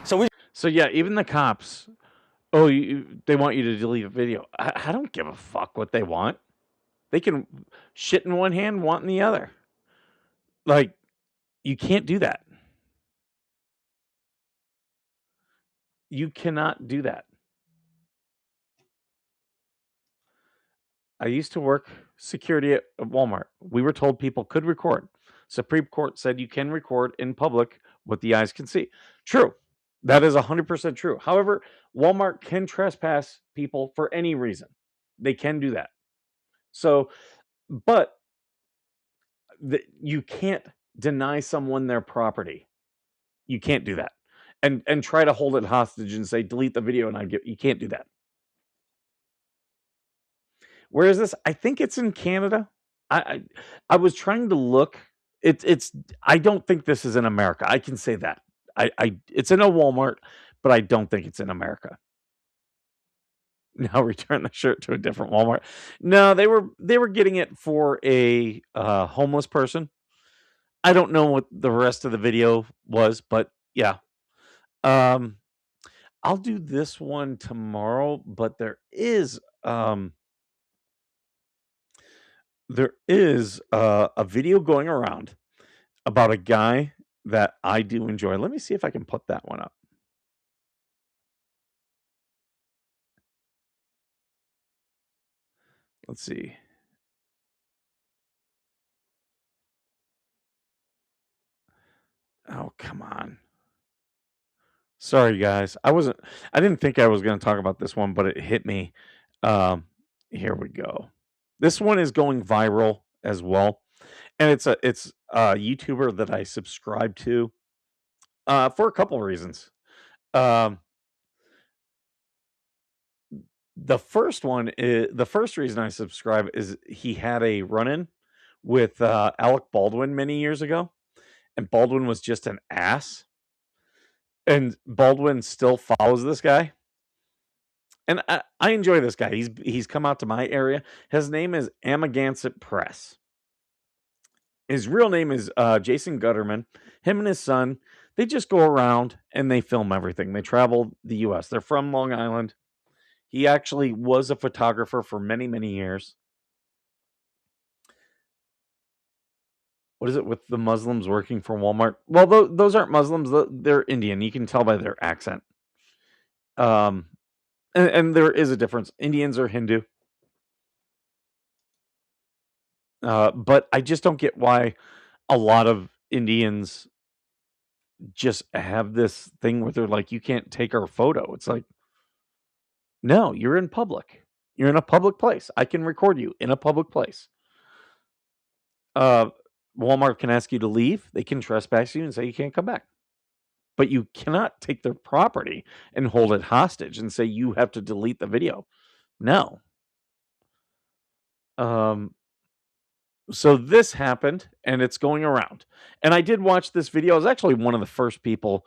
Yeah. So yeah, even the cops. Oh, they want you to delete a video. I don't give a fuck what they want. They can shit in one hand, want in the other. Like, you can't do that. You cannot do that. I used to work security at Walmart. We were told people could record. Supreme Court said you can record in public what the eyes can see. True. That is 100% true. However, Walmart can trespass people for any reason. They can do that. So, but you can't deny someone their property. You can't do that. And try to hold it hostage and say, delete the video, and you can't do that. Where is this? I think it's in Canada. I was trying to look. I don't think this is in America. I can say that. It's in a Walmart, but I don't think it's in America. Now return the shirt to a different Walmart. No, they were getting it for a homeless person. I don't know what the rest of the video was, but yeah. I'll do this one tomorrow, but there is a video going around about a guy that I do enjoy. Let me see if I can put that one up. Let's see. Oh, come on. Sorry, guys. I didn't think I was going to talk about this one, but it hit me. Here we go. This one is going viral as well. And it's a YouTuber that I subscribe to for a couple of reasons. The first reason I subscribe is he had a run-in with Alec Baldwin many years ago, and Baldwin was just an ass. And Baldwin still follows this guy. And I enjoy this guy. He's come out to my area. His name is Amagansett Press. His real name is Jason Gutterman. Him and his son, they just go around and they film everything. They travel the U.S. They're from Long Island. He actually was a photographer for many, many years. What is it with the Muslims working for Walmart? Well, those aren't Muslims. They're Indian. You can tell by their accent. And there is a difference. Indians are Hindu. But I just don't get why a lot of Indians just have this thing where they're like, you can't take our photo. It's like, no, you're in public. You're in a public place. I can record you in a public place. Walmart can ask you to leave. They can trespass you and say you can't come back. But you cannot take their property and hold it hostage and say you have to delete the video. No. So this happened, and it's going around. And I did watch this video. I was actually one of the first people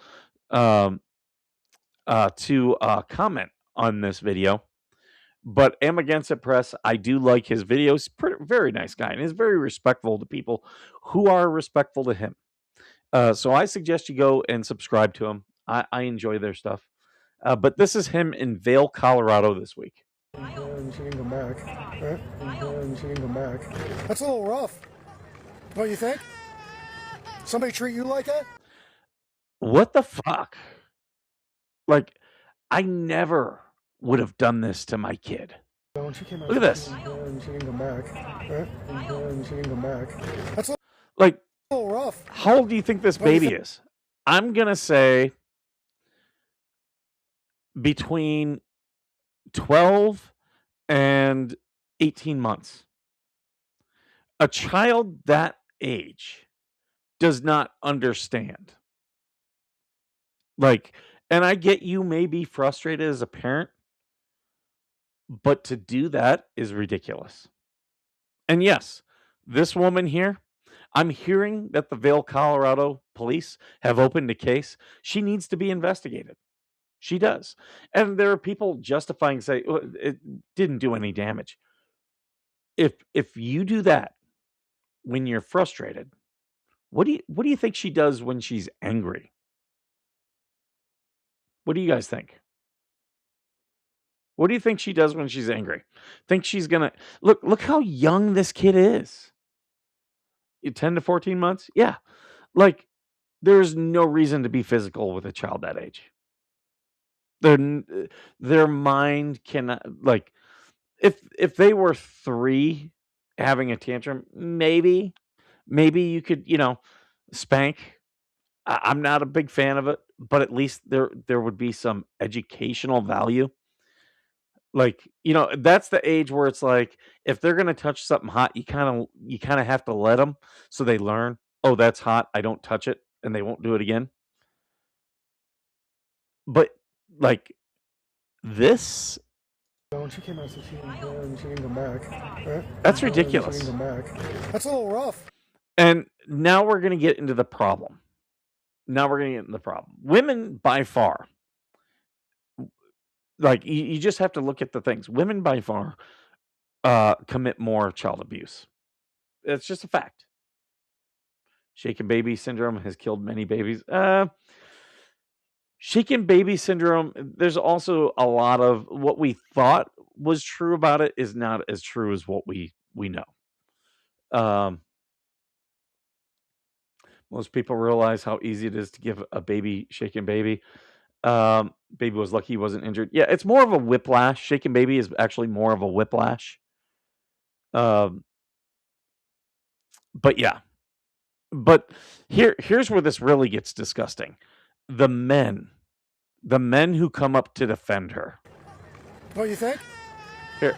to comment on this video. But Amagansett Press, I do like his videos. Very nice guy, and he's very respectful to people who are respectful to him. So I suggest you go and subscribe to him. I enjoy their stuff. But this is him in Vail, Colorado this week. And she can come back. And she can come back. That's a little rough. Don't you think? Somebody treat you like that? What the fuck? Like, I never would have done this to my kid. When she came out, Look at this. she didn't come back. She didn't come back. That's a Like, little rough. how old do you think this What do you baby is? I'm going to say between 12 and 18 months. A child that age does not understand. Like, and I get you may be frustrated as a parent, but to do that is ridiculous. And yes, this woman here, I'm hearing that the Vail, Colorado police have opened a case. She needs to be investigated. She does. And there are people justifying say "Well, it didn't do any damage. If you do that when you're frustrated, what do you think she does when she's angry? What do you guys think? What do you think she does when she's angry? Think she's gonna look how young this kid is. 10 to 14 months? Yeah. Like, there's no reason to be physical with a child that age. Their mind cannot like if they were 3 having a tantrum, maybe you could, spank. I'm not a big fan of it, but at least there would be some educational value. Like, that's the age where it's like if they're gonna touch something hot, you kinda have to let them so they learn, "Oh, that's hot. I don't touch it," and they won't do it again. But like this, When she came out, she didn't come back. that's She ridiculous. didn't come back. That's a little rough. And now we're gonna get into the problem. Women by far, like you just have to look at the things. Women by far commit more child abuse. It's just a fact. Shaken baby syndrome has killed many babies. Shaken baby syndrome, there's also a lot of what we thought was true about it is not as true as what we know. Most people realize how easy it is to give a baby shaken baby. Baby was lucky he wasn't injured. Yeah, it's more of a whiplash. Shaken baby is actually more of a whiplash. But yeah. But here's where this really gets disgusting. The men who come up to defend her. What you think? Here.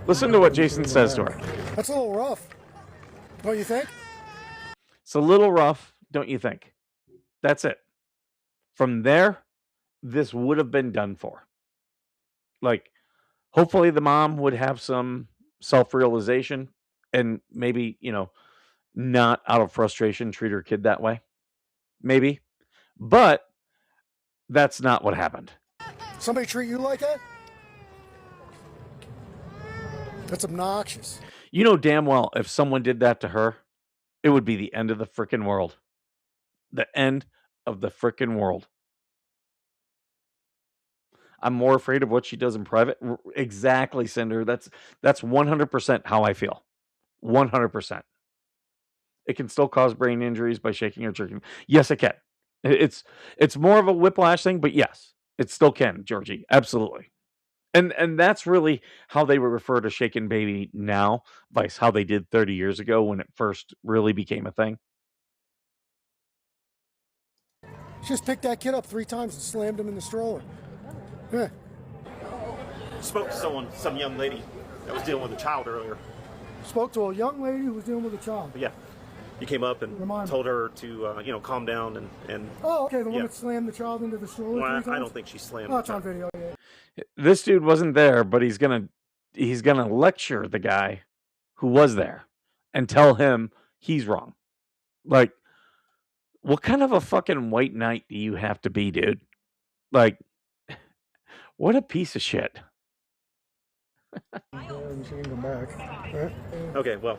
Listen to what Jason says to her. That's a little rough. What you think? It's a little rough, don't you think? That's it. From there, this would have been done for. Like, hopefully the mom would have some self-realization and maybe, not out of frustration treat her kid that way. Maybe. But that's not what happened. Somebody treat you like that? That's obnoxious. You know damn well if someone did that to her, it would be the end of the frickin' world. The end of the frickin' world. I'm more afraid of what she does in private. Exactly, Cinder. That's 100% how I feel. 100%. It can still cause brain injuries by shaking or jerking. Yes, it can. It's more of a whiplash thing, but yes, it still can, Georgie. Absolutely. And that's really how they would refer to shaken baby now, vice how they did 30 years ago when it first really became a thing. She just picked that kid up 3 times and slammed him in the stroller. Yeah. Spoke to some young lady that was dealing with a child earlier. Spoke to a young lady who was dealing with a child. But yeah, you came up and told her to calm down and. Oh, okay. The one that slammed the child into the stroller. Well, 3 times? I don't think she slammed. Oh, it's on video. Yeah. This dude wasn't there, but he's gonna lecture the guy who was there and tell him he's wrong. Like, what kind of a fucking white knight do you have to be, dude? Like, what a piece of shit. She didn't come back. Okay, well,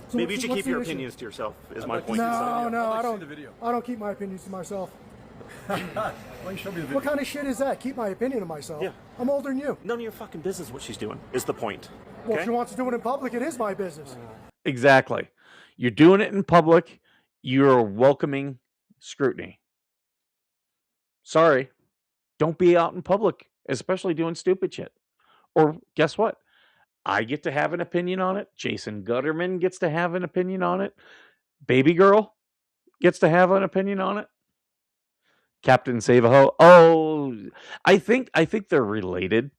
So maybe you should keep your issue? opinions to yourself. Is my point. No, I don't. I don't keep my opinions to myself. Why don't you show me the video? What kind of shit is that? Keep my opinion to myself. Yeah. I'm older than you. None of your fucking business what she's doing is the point. Well, Okay? if she wants to do it in public, it is my business. Exactly. You're doing it in public. You're welcoming scrutiny. Sorry. Don't be out in public, especially doing stupid shit. Or guess what? I get to have an opinion on it. Jason Gutterman gets to have an opinion on it. Baby girl gets to have an opinion on it. Captain Save-A-Ho. Oh, I think they're related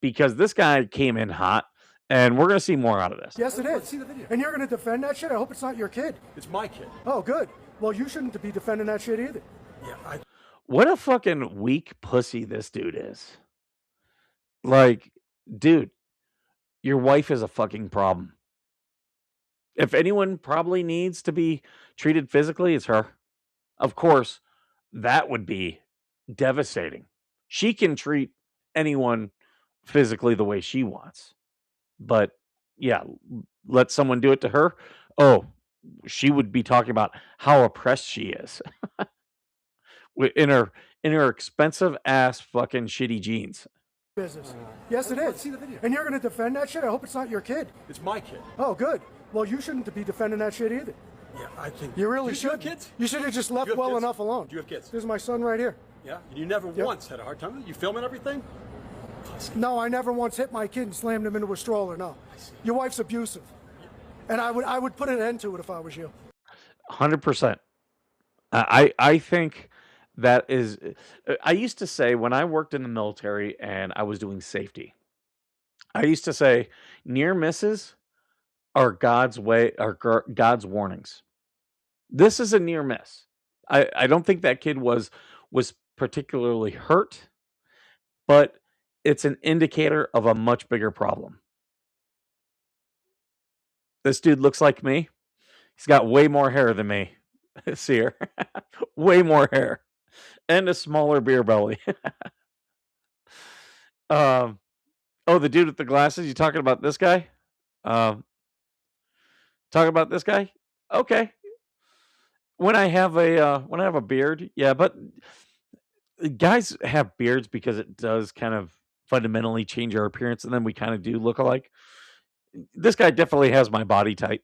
because this guy came in hot, and we're gonna see more out of this. Yes, it is. And you're going to defend that shit? I hope it's not your kid. It's my kid. Oh, good. Well, you shouldn't be defending that shit either. Yeah, What a fucking weak pussy this dude is. Like, dude, your wife is a fucking problem. If anyone probably needs to be treated physically, it's her. Of course, that would be devastating. She can treat anyone physically the way she wants. But yeah, let someone do it to her. Oh, she would be talking about how oppressed she is in her expensive ass fucking shitty jeans. Business. Yes, it is. And you're going to defend that shit? I hope it's not your kid. It's my kid. Oh, good. Well, you shouldn't be defending that shit either. Yeah, I think You really you should. have kids? You should have just You left have well kids? enough alone. Do you have kids? This is my son right here. Yeah, and you never once had a hard time with it? You filming everything? No, I never once hit my kid and slammed him into a stroller. No, your wife's abusive, and I would put an end to it if I was you. 100%. I think that is. I used to say when I worked in the military and I was doing safety, I used to say near misses are God's warnings. This is a near miss. I don't think that kid was particularly hurt, but it's an indicator of a much bigger problem. This dude looks like me. He's got way more hair than me. See her? Way more hair. And a smaller beer belly. Oh, the dude with the glasses. You talking about this guy? Talking about this guy? Okay. When I have a beard, yeah, but guys have beards because it does kind of fundamentally change our appearance, and then we kind of do look alike. This guy definitely has my body type.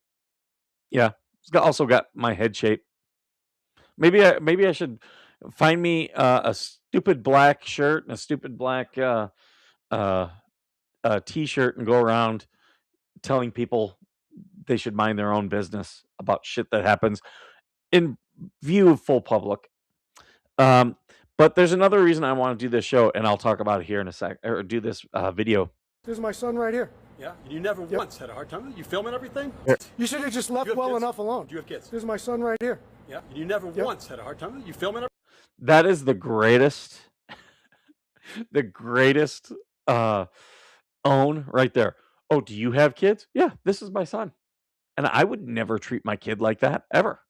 Yeah, also got my head shape. Maybe I should find me a stupid black shirt and a stupid black t-shirt and go around telling people they should mind their own business about shit that happens in view of full public. But there's another reason I want to do this show, and I'll talk about it here in a sec, or do this video. This is my son right here. Yeah, and you never once had a hard time with it? You filming everything? You should have just left well enough alone. Do you have kids? This is my son right here. Yeah, and you never once had a hard time with it? You filming everything? That is the greatest, the greatest own right there. Oh, do you have kids? Yeah, this is my son. And I would never treat my kid like that, ever.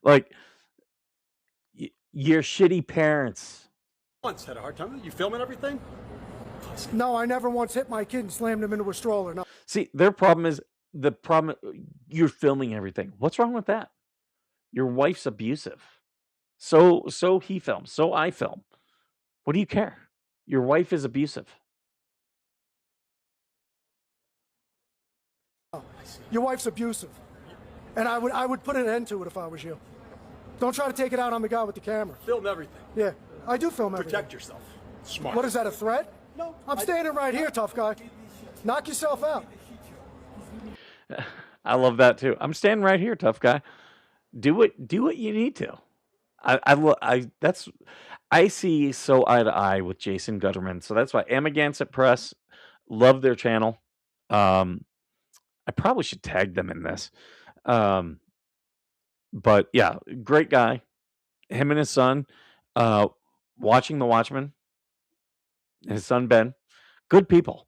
Like, your shitty parents. Once had a hard time with it? You filming everything? No, I never once hit my kid and slammed him into a stroller. No. See, their problem is you're filming everything. What's wrong with that? Your wife's abusive. So he films. So I film. What do you care? Your wife is abusive. Your wife's abusive, and I would put an end to it if I was you. Don't try to take it out on the guy with the camera. Film everything. Yeah, I do film everything. Protect yourself. Smart. What is that, a threat? No. I'm standing right here, tough guy. Knock yourself out. I love that too. I'm standing right here, tough guy. Do what you need to. I see so eye to eye with Jason Gutterman. So that's why Amagansett Press, love their channel. I probably should tag them in this. But yeah, great guy. Him and his son, watching The Watchmen. His son Ben, good people.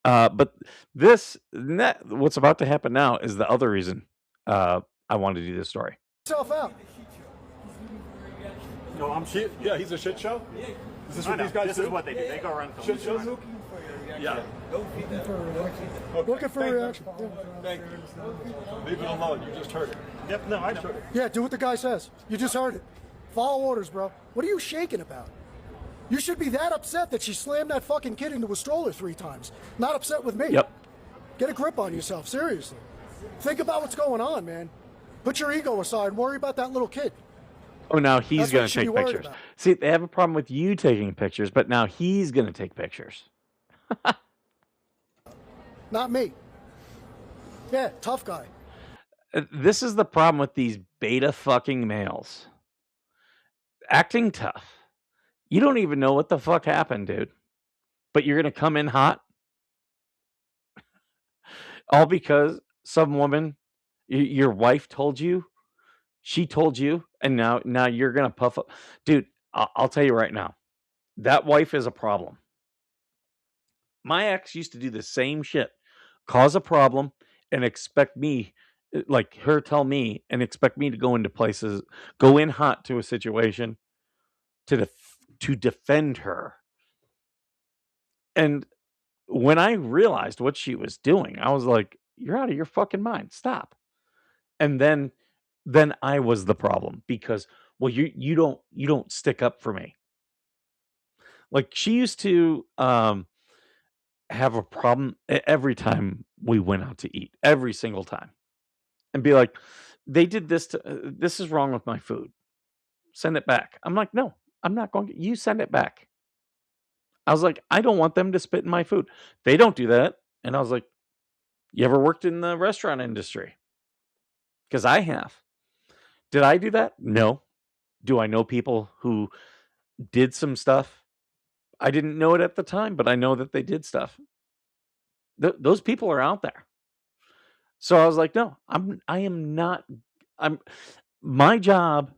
But what's about to happen now is the other reason I wanted to do this story. Yourself out. No, I'm shit. Yeah, he's a shit show. Is this what these guys do? This is what they do. They go around shit shows. Yeah. Looking for a reaction. Thank you. Leave it alone. You just heard it. Yep. No, I heard it. Yeah, do what the guy says. You just heard it. Follow orders, bro. What are you shaking about? You should be that upset that she slammed that fucking kid into a stroller 3 times. Not upset with me. Yep. Get a grip on yourself, seriously. Think about what's going on, man. Put your ego aside and worry about that little kid. Oh, now he's That's what going you to should be take worried pictures. about. See, they have a problem with you taking pictures, but now he's going to take pictures. Not me. Yeah, tough guy. This is the problem with these beta fucking males. Acting tough. You don't even know what the fuck happened, dude. But you're going to come in hot? All because some woman, your wife told you, she told you, and now you're going to puff up. Dude, I'll tell you right now, that wife is a problem. My ex used to do the same shit, cause a problem, and expect me, like her tell me, and expect me to go into places, go in hot to a situation to defend her. And when I realized what she was doing, I was like, "You're out of your fucking mind. Stop." And then I was the problem because, well, you don't stick up for me. Like she used to have a problem every time we went out to eat, every single time, and be like, "They did this to this is wrong with my food. Send it back." I'm like, "No, I'm not going to. You send it back." I was like, "I don't want them to spit in my food." They don't do that. And I was like, "You ever worked in the restaurant industry?" Because I have. Did I do that? No. Do I know people who did some stuff? I didn't know it at the time, but I know that they did stuff. Those people are out there. So I was like, "No, I am not. I'm My job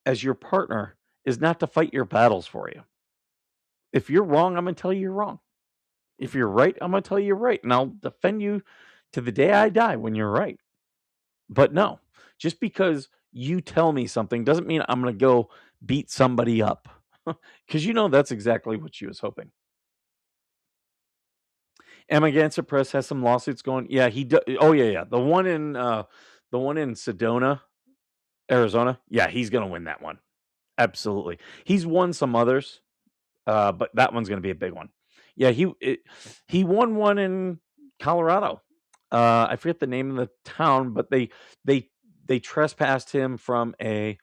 as your partner is not to fight your battles for you. If you're wrong, I'm going to tell you you're wrong. If you're right, I'm going to tell you you're right, and I'll defend you to the day I die when you're right." But no, just because you tell me something doesn't mean I'm going to go beat somebody up. Because that's exactly what she was hoping. Amagansett Press has some lawsuits going. Yeah, he do, oh yeah. The one in Sedona, Arizona. Yeah, he's going to win that one. Absolutely. He's won some others, but that one's going to be a big one. Yeah, he won one in Colorado. I forget the name of the town, but they trespassed him from a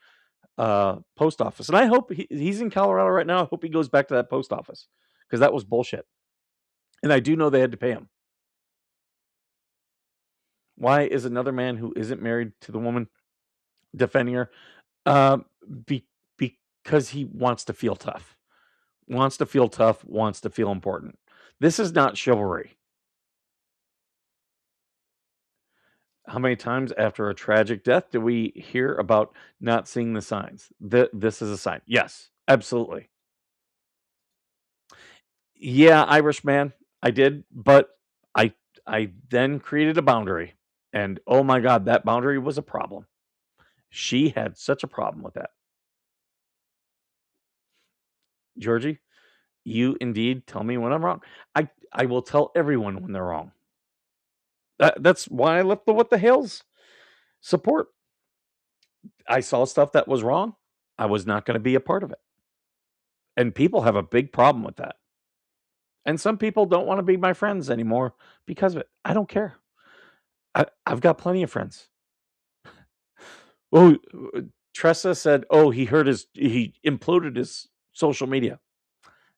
post office, and I hope he's in Colorado right now. I hope he goes back to that post office because that was bullshit. And I do know they had to pay him. Why is another man who isn't married to the woman defending her? Because he wants to feel tough. Wants to feel tough, wants to feel important. This is not chivalry. How many times after a tragic death do we hear about not seeing the signs? This is a sign. Yes, absolutely. Yeah, Irishman, I did, but I then created a boundary, and oh my God, that boundary was a problem. She had such a problem with that. Georgie, you indeed tell me when I'm wrong. I will tell everyone when they're wrong. That's why I left the What the Hell's support. I saw stuff that was wrong. I was not going to be a part of it. And people have a big problem with that. And some people don't want to be my friends anymore because of it. I don't care. I've got plenty of friends. Oh, Tressa said, "Oh, he imploded his social media."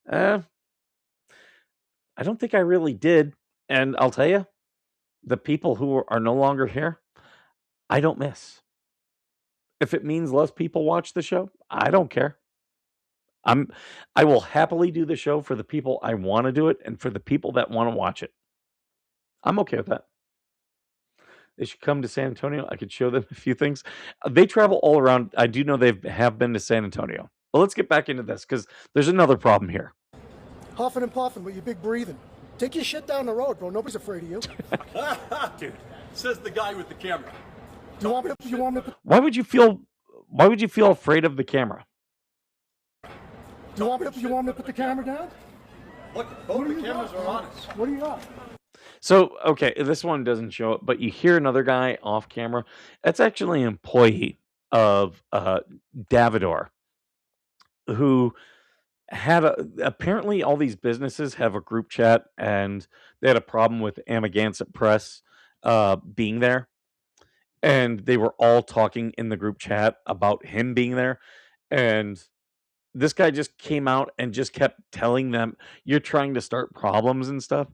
I don't think I really did. And I'll tell you, the people who are no longer here, I don't miss. If it means less people watch the show, I don't care. I will happily do the show for the people I want to do it and for the people that want to watch it. I'm okay with that. They should come to San Antonio. I could show them a few things. They travel all around. I do know have been to San Antonio. But let's get back into this because there's another problem here. Huffing and puffing with your big breathing. Take your shit down the road, bro. Nobody's afraid of you. Dude, says the guy with the camera. You want me to Why would you feel afraid of the camera? You want me to put the camera down? Look, both the cameras are on us. What do you got? So, okay, this one doesn't show it, but you hear another guy off camera. That's actually an employee of Davidor who had apparently all these businesses have a group chat, and they had a problem with Amagansett Press being there. And they were all talking in the group chat about him being there. And this guy just came out and just kept telling them, "You're trying to start problems and stuff."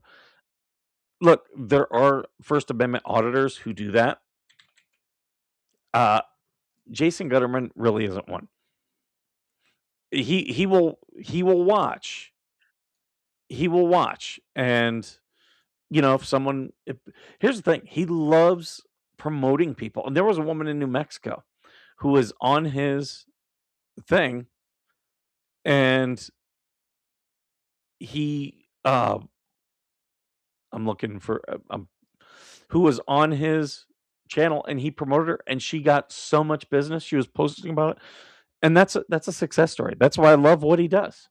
look, there are First Amendment auditors who do that. Jason Gutterman really isn't one. He will watch. He will watch, and if someone, here's the thing, he loves promoting people. And there was a woman in New Mexico who was on his thing, and he, I'm looking for, who was on his channel, and he promoted her, and she got so much business. She was posting about it, and that's a success story. That's why I love what he does.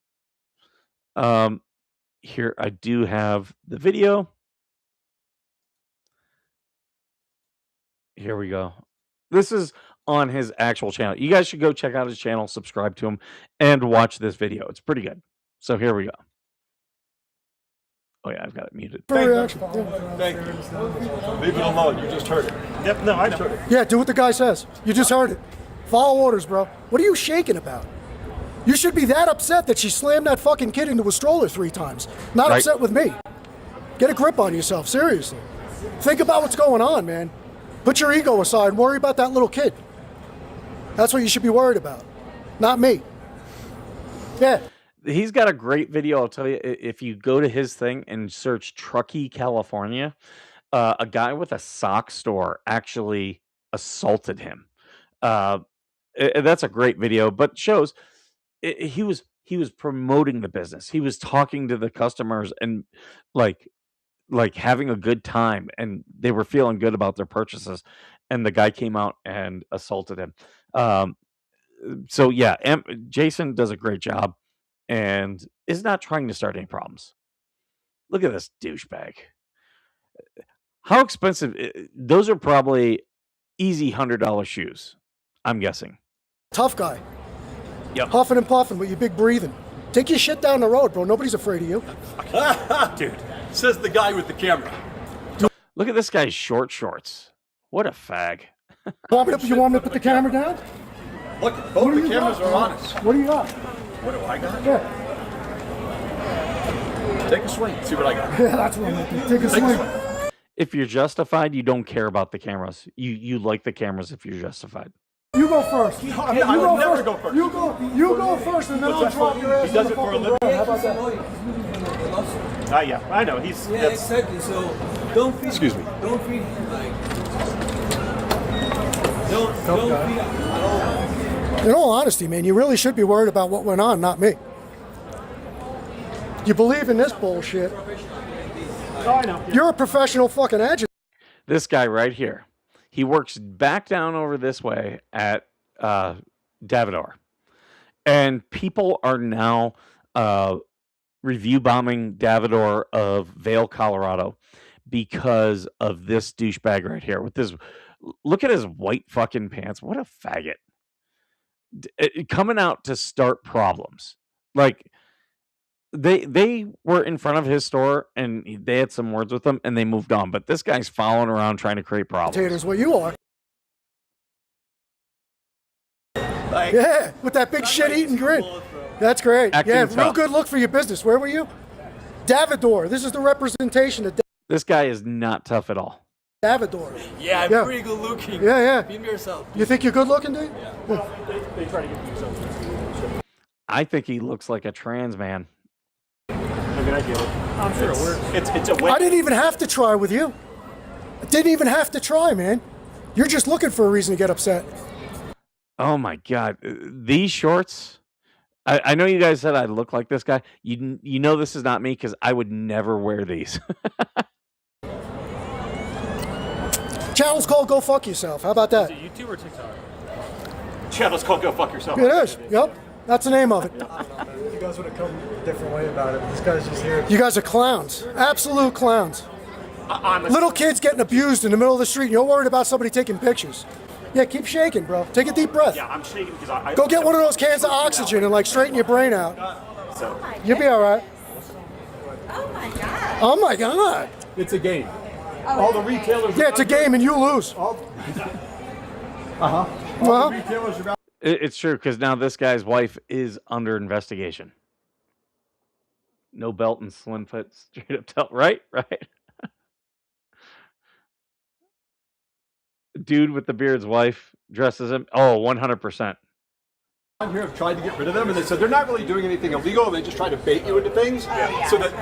Here I do have the video. Here we go. This is on his actual channel. You guys should go check out his channel, subscribe to him, and watch this video. It's pretty good. So here we go. Oh yeah, I've got it muted. Thank you. Leave it alone. You just heard it. Yep, no, I know. Yeah, do what the guy says. You just heard it. Follow orders, bro. What are you shaking about? You should be that upset that she slammed that fucking kid into a stroller 3 times. Not Right. upset with me. Get a grip on yourself, seriously. Think about what's going on, man. Put your ego aside and worry about that little kid. That's what you should be worried about, not me. Yeah. He's got a great video. I'll tell you, if you go to his thing and search Truckee, California, a guy with a sock store actually assaulted him. That's a great video, but shows he was promoting the business. He was talking to the customers and like having a good time, and they were feeling good about their purchases. And the guy came out and assaulted him. So yeah, Jason does a great job and is not trying to start any problems. Look at this douchebag. How expensive? Those are probably easy $100 shoes, I'm guessing. Tough guy. Yep. Huffing and puffing with your big breathing. Take your shit down the road, bro. Nobody's afraid of you. Dude, says the guy with the camera. Look at this guy's short shorts. What a fag. You want me to put the camera down? Look, both the cameras are on us. What do you got? What do I got? Yeah. Take a swing. See what I got. Yeah, that's what I'm going to do. Take a swing. If you're justified, you don't care about the cameras. You like the cameras if you're justified. You go first. I would never go first. You go first, and then I'll drop your ass. He does it for a living. How about that? Yeah, I know. He's exactly. So don't feel. Excuse me. Don't feel like. Don't feel at all. In all honesty, man, you really should be worried about what went on, not me. You believe in this bullshit. Oh, I know. You're a professional fucking agitator. This guy right here, he works back down over this way at Davidor. And people are now review bombing Davidor of Vail, Colorado because of this douchebag right here with this. Look at his white fucking pants. What a faggot. Coming out to start problems. Like they were in front of his store and they had some words with him and they moved on. But this guy's following around trying to create problems. Agitators, what you are. Yeah, with that big shit-eating grin. That's great. Acting Yeah, tough. real good look for your business. Where were you? Davidor. This is the representation of This guy is not tough at all. Davidor. Yeah, I'm pretty good looking. Yeah, yeah. Be yourself. You think you're good looking, dude? Yeah. They try to get themselves. I think he looks like a trans man. I mean, I get it. I'm sure it works. It's a way. I didn't even have to try with you. I didn't even have to try, man. You're just looking for a reason to get upset. Oh my God. These shorts. I know you guys said I look like this guy. You know this is not me because I would never wear these. Channel's called Go Fuck Yourself. How about that? Is it YouTube or TikTok? Channel's called Go Fuck Yourself. It is. Yep. That's the name of it. You guys would have come a different way about it. This guy's just here. You guys are clowns. Absolute clowns. Little kids getting abused in the middle of the street. You're worried about somebody taking pictures. Yeah, keep shaking, bro. Take a deep breath. Yeah, I'm shaking because I Go get one of those cans of oxygen and like straighten your brain out. So You'll be all right. Oh my god. Oh my God. It's a game. All the retailers. Yeah, it's a game and you lose. Well, Retailers are It's true because now this guy's wife is under investigation. No belt and slim fit, straight up tell. Right? dude with the beard's wife dressed as him? Oh, 100%. On here have tried to get rid of them, and they said they're not really doing anything illegal. They just try to bait you into things so that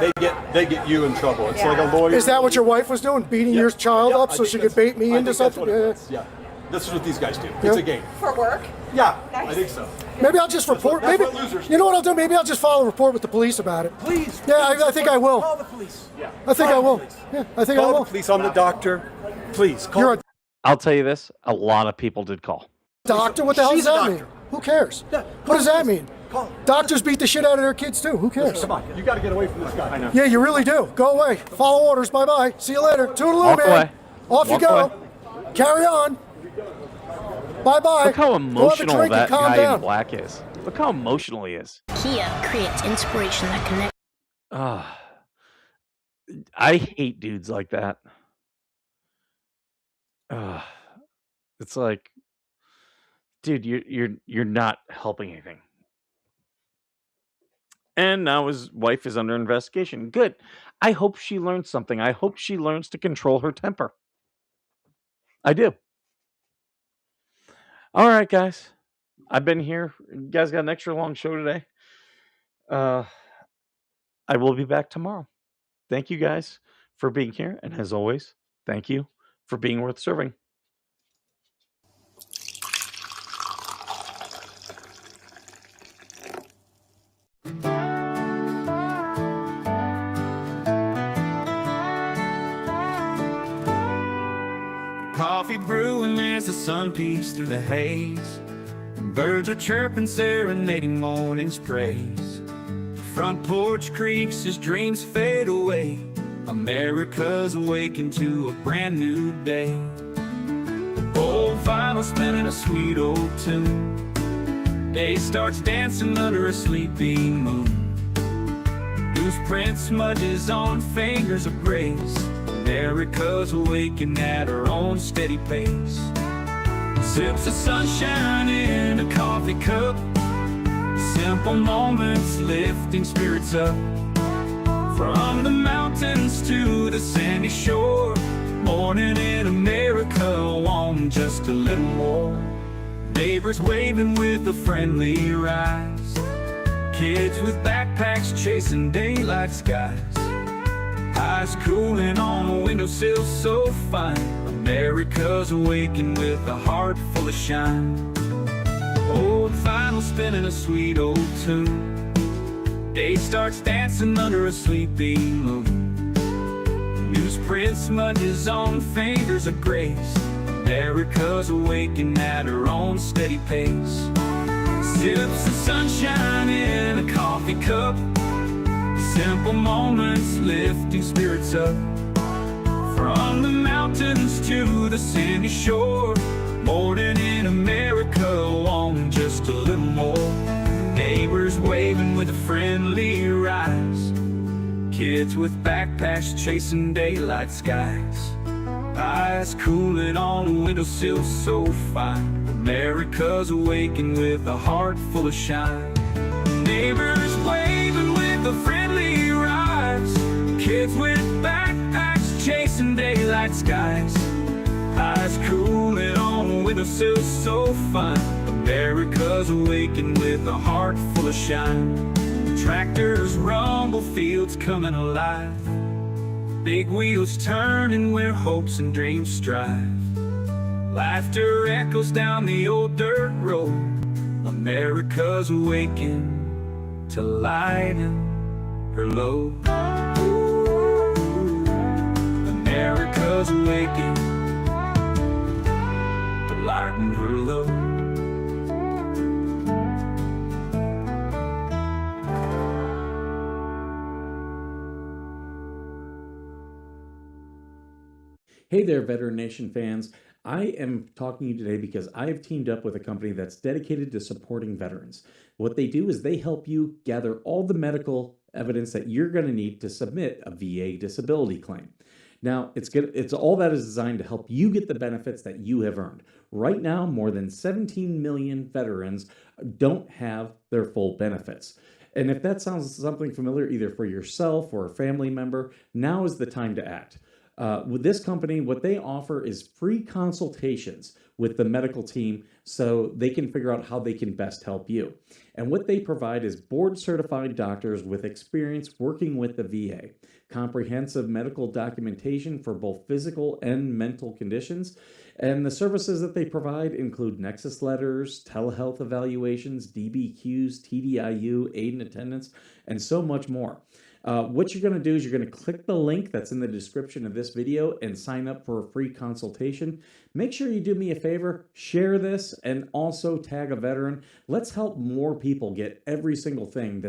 they get you in trouble. It's like a lawyer. Is that what your wife was doing? Beating your child up so she could bait me into something? Yeah. This is what these guys do. It's a game. For work? Yeah, I think so. Maybe I'll just report. That's Maybe what losers you know what I'll do? Maybe I'll just file a report with the police about it. Please. Yeah, I think I will. Call the police. Yeah. I think I will. Yeah, I think I Call will. the police. I'm the doctor. Please call. You're a I'll tell you this, a lot of people did call. doctor? What the hell does She's a that doctor. mean? Who cares? Yeah, What does that mean? Call. Doctors beat the shit out of their kids too. Who cares? Come on. You got to get away from this guy. I know. Yeah, you really do. Go away. Follow orders. Bye-bye. See you later. Toodaloo, Walk man. away. Off you Walk go. away. Carry on. Bye-bye. Look how Go have a emotional drink and that calm guy down. in black is. Look how emotional he is. Kia creates inspiration that connects. Ah, I hate dudes like that. Ah, it's like, dude, you're not helping anything. And now his wife is under investigation. Good. I hope she learns something. I hope she learns to control her temper. I do. All right, guys. I've been here. You guys got an extra long show today. I will be back tomorrow. Thank you guys for being here. And as always, thank you for being worth serving. Coffee brewing as the sun peeks through the haze. Birds are chirping, serenading morning's praise. Front porch creaks as dreams fade away. America's awakened to a brand new day. Old vinyl spinning a sweet old tune. Day starts dancing under a sleepy moon. Newsprint smudges on fingers of grace. America's awakened at her own steady pace. Sips of sunshine in a coffee cup. Simple moments lifting spirits up. From the mountains to the sandy shore. Morning in America, want just a little more. Neighbors waving with a friendly rise. Kids with backpacks chasing daylight skies. Eyes cooling on a windowsill so fine. America's awakened with a heart full of shine. Old vinyl spinning a sweet old tune. Day starts dancing under a sleepy moon. Newsprint smudges on fingers of grace. America's awakened at her own steady pace. Sips of sunshine in a coffee cup. Simple moments lifting spirits up. From the mountains to the sandy shore. Morning in America, want just a little more. Neighbors waving with a friendly rise. Kids with backpacks chasing daylight skies. Eyes cooling on a windowsill so fine. America's awakened with a heart full of shine. Neighbors waving with a friendly rise. Kids with backpacks chasing daylight skies. Eyes cooling on a windowsill so fine. America's awakened with a heart full of shine. Tractors rumble, fields coming alive. Big wheels turning where hopes and dreams strive. Laughter echoes down the old dirt road. America's awakened to lighten her load. America's awakened to lighten her load. Hey there, Veteran Nation fans. I am talking to you today because I have teamed up with a company that's dedicated to supporting veterans. What they do is they help you gather all the medical evidence that you're going to need to submit a VA disability claim. Now, it's all that is designed to help you get the benefits that you have earned. Right now, more than 17 million veterans don't have their full benefits. And if that sounds something familiar either for yourself or a family member, now is the time to act. With this company, what they offer is free consultations with the medical team so they can figure out how they can best help you. And what they provide is board certified doctors with experience working with the VA, comprehensive medical documentation for both physical and mental conditions. And the services that they provide include nexus letters, telehealth evaluations, DBQs, TDIU, aid in attendance, and so much more. What you're going to do is you're going to click the link that's in the description of this video and sign up for a free consultation. Make sure you do me a favor, share this, and also tag a veteran. Let's help more people get every single thing that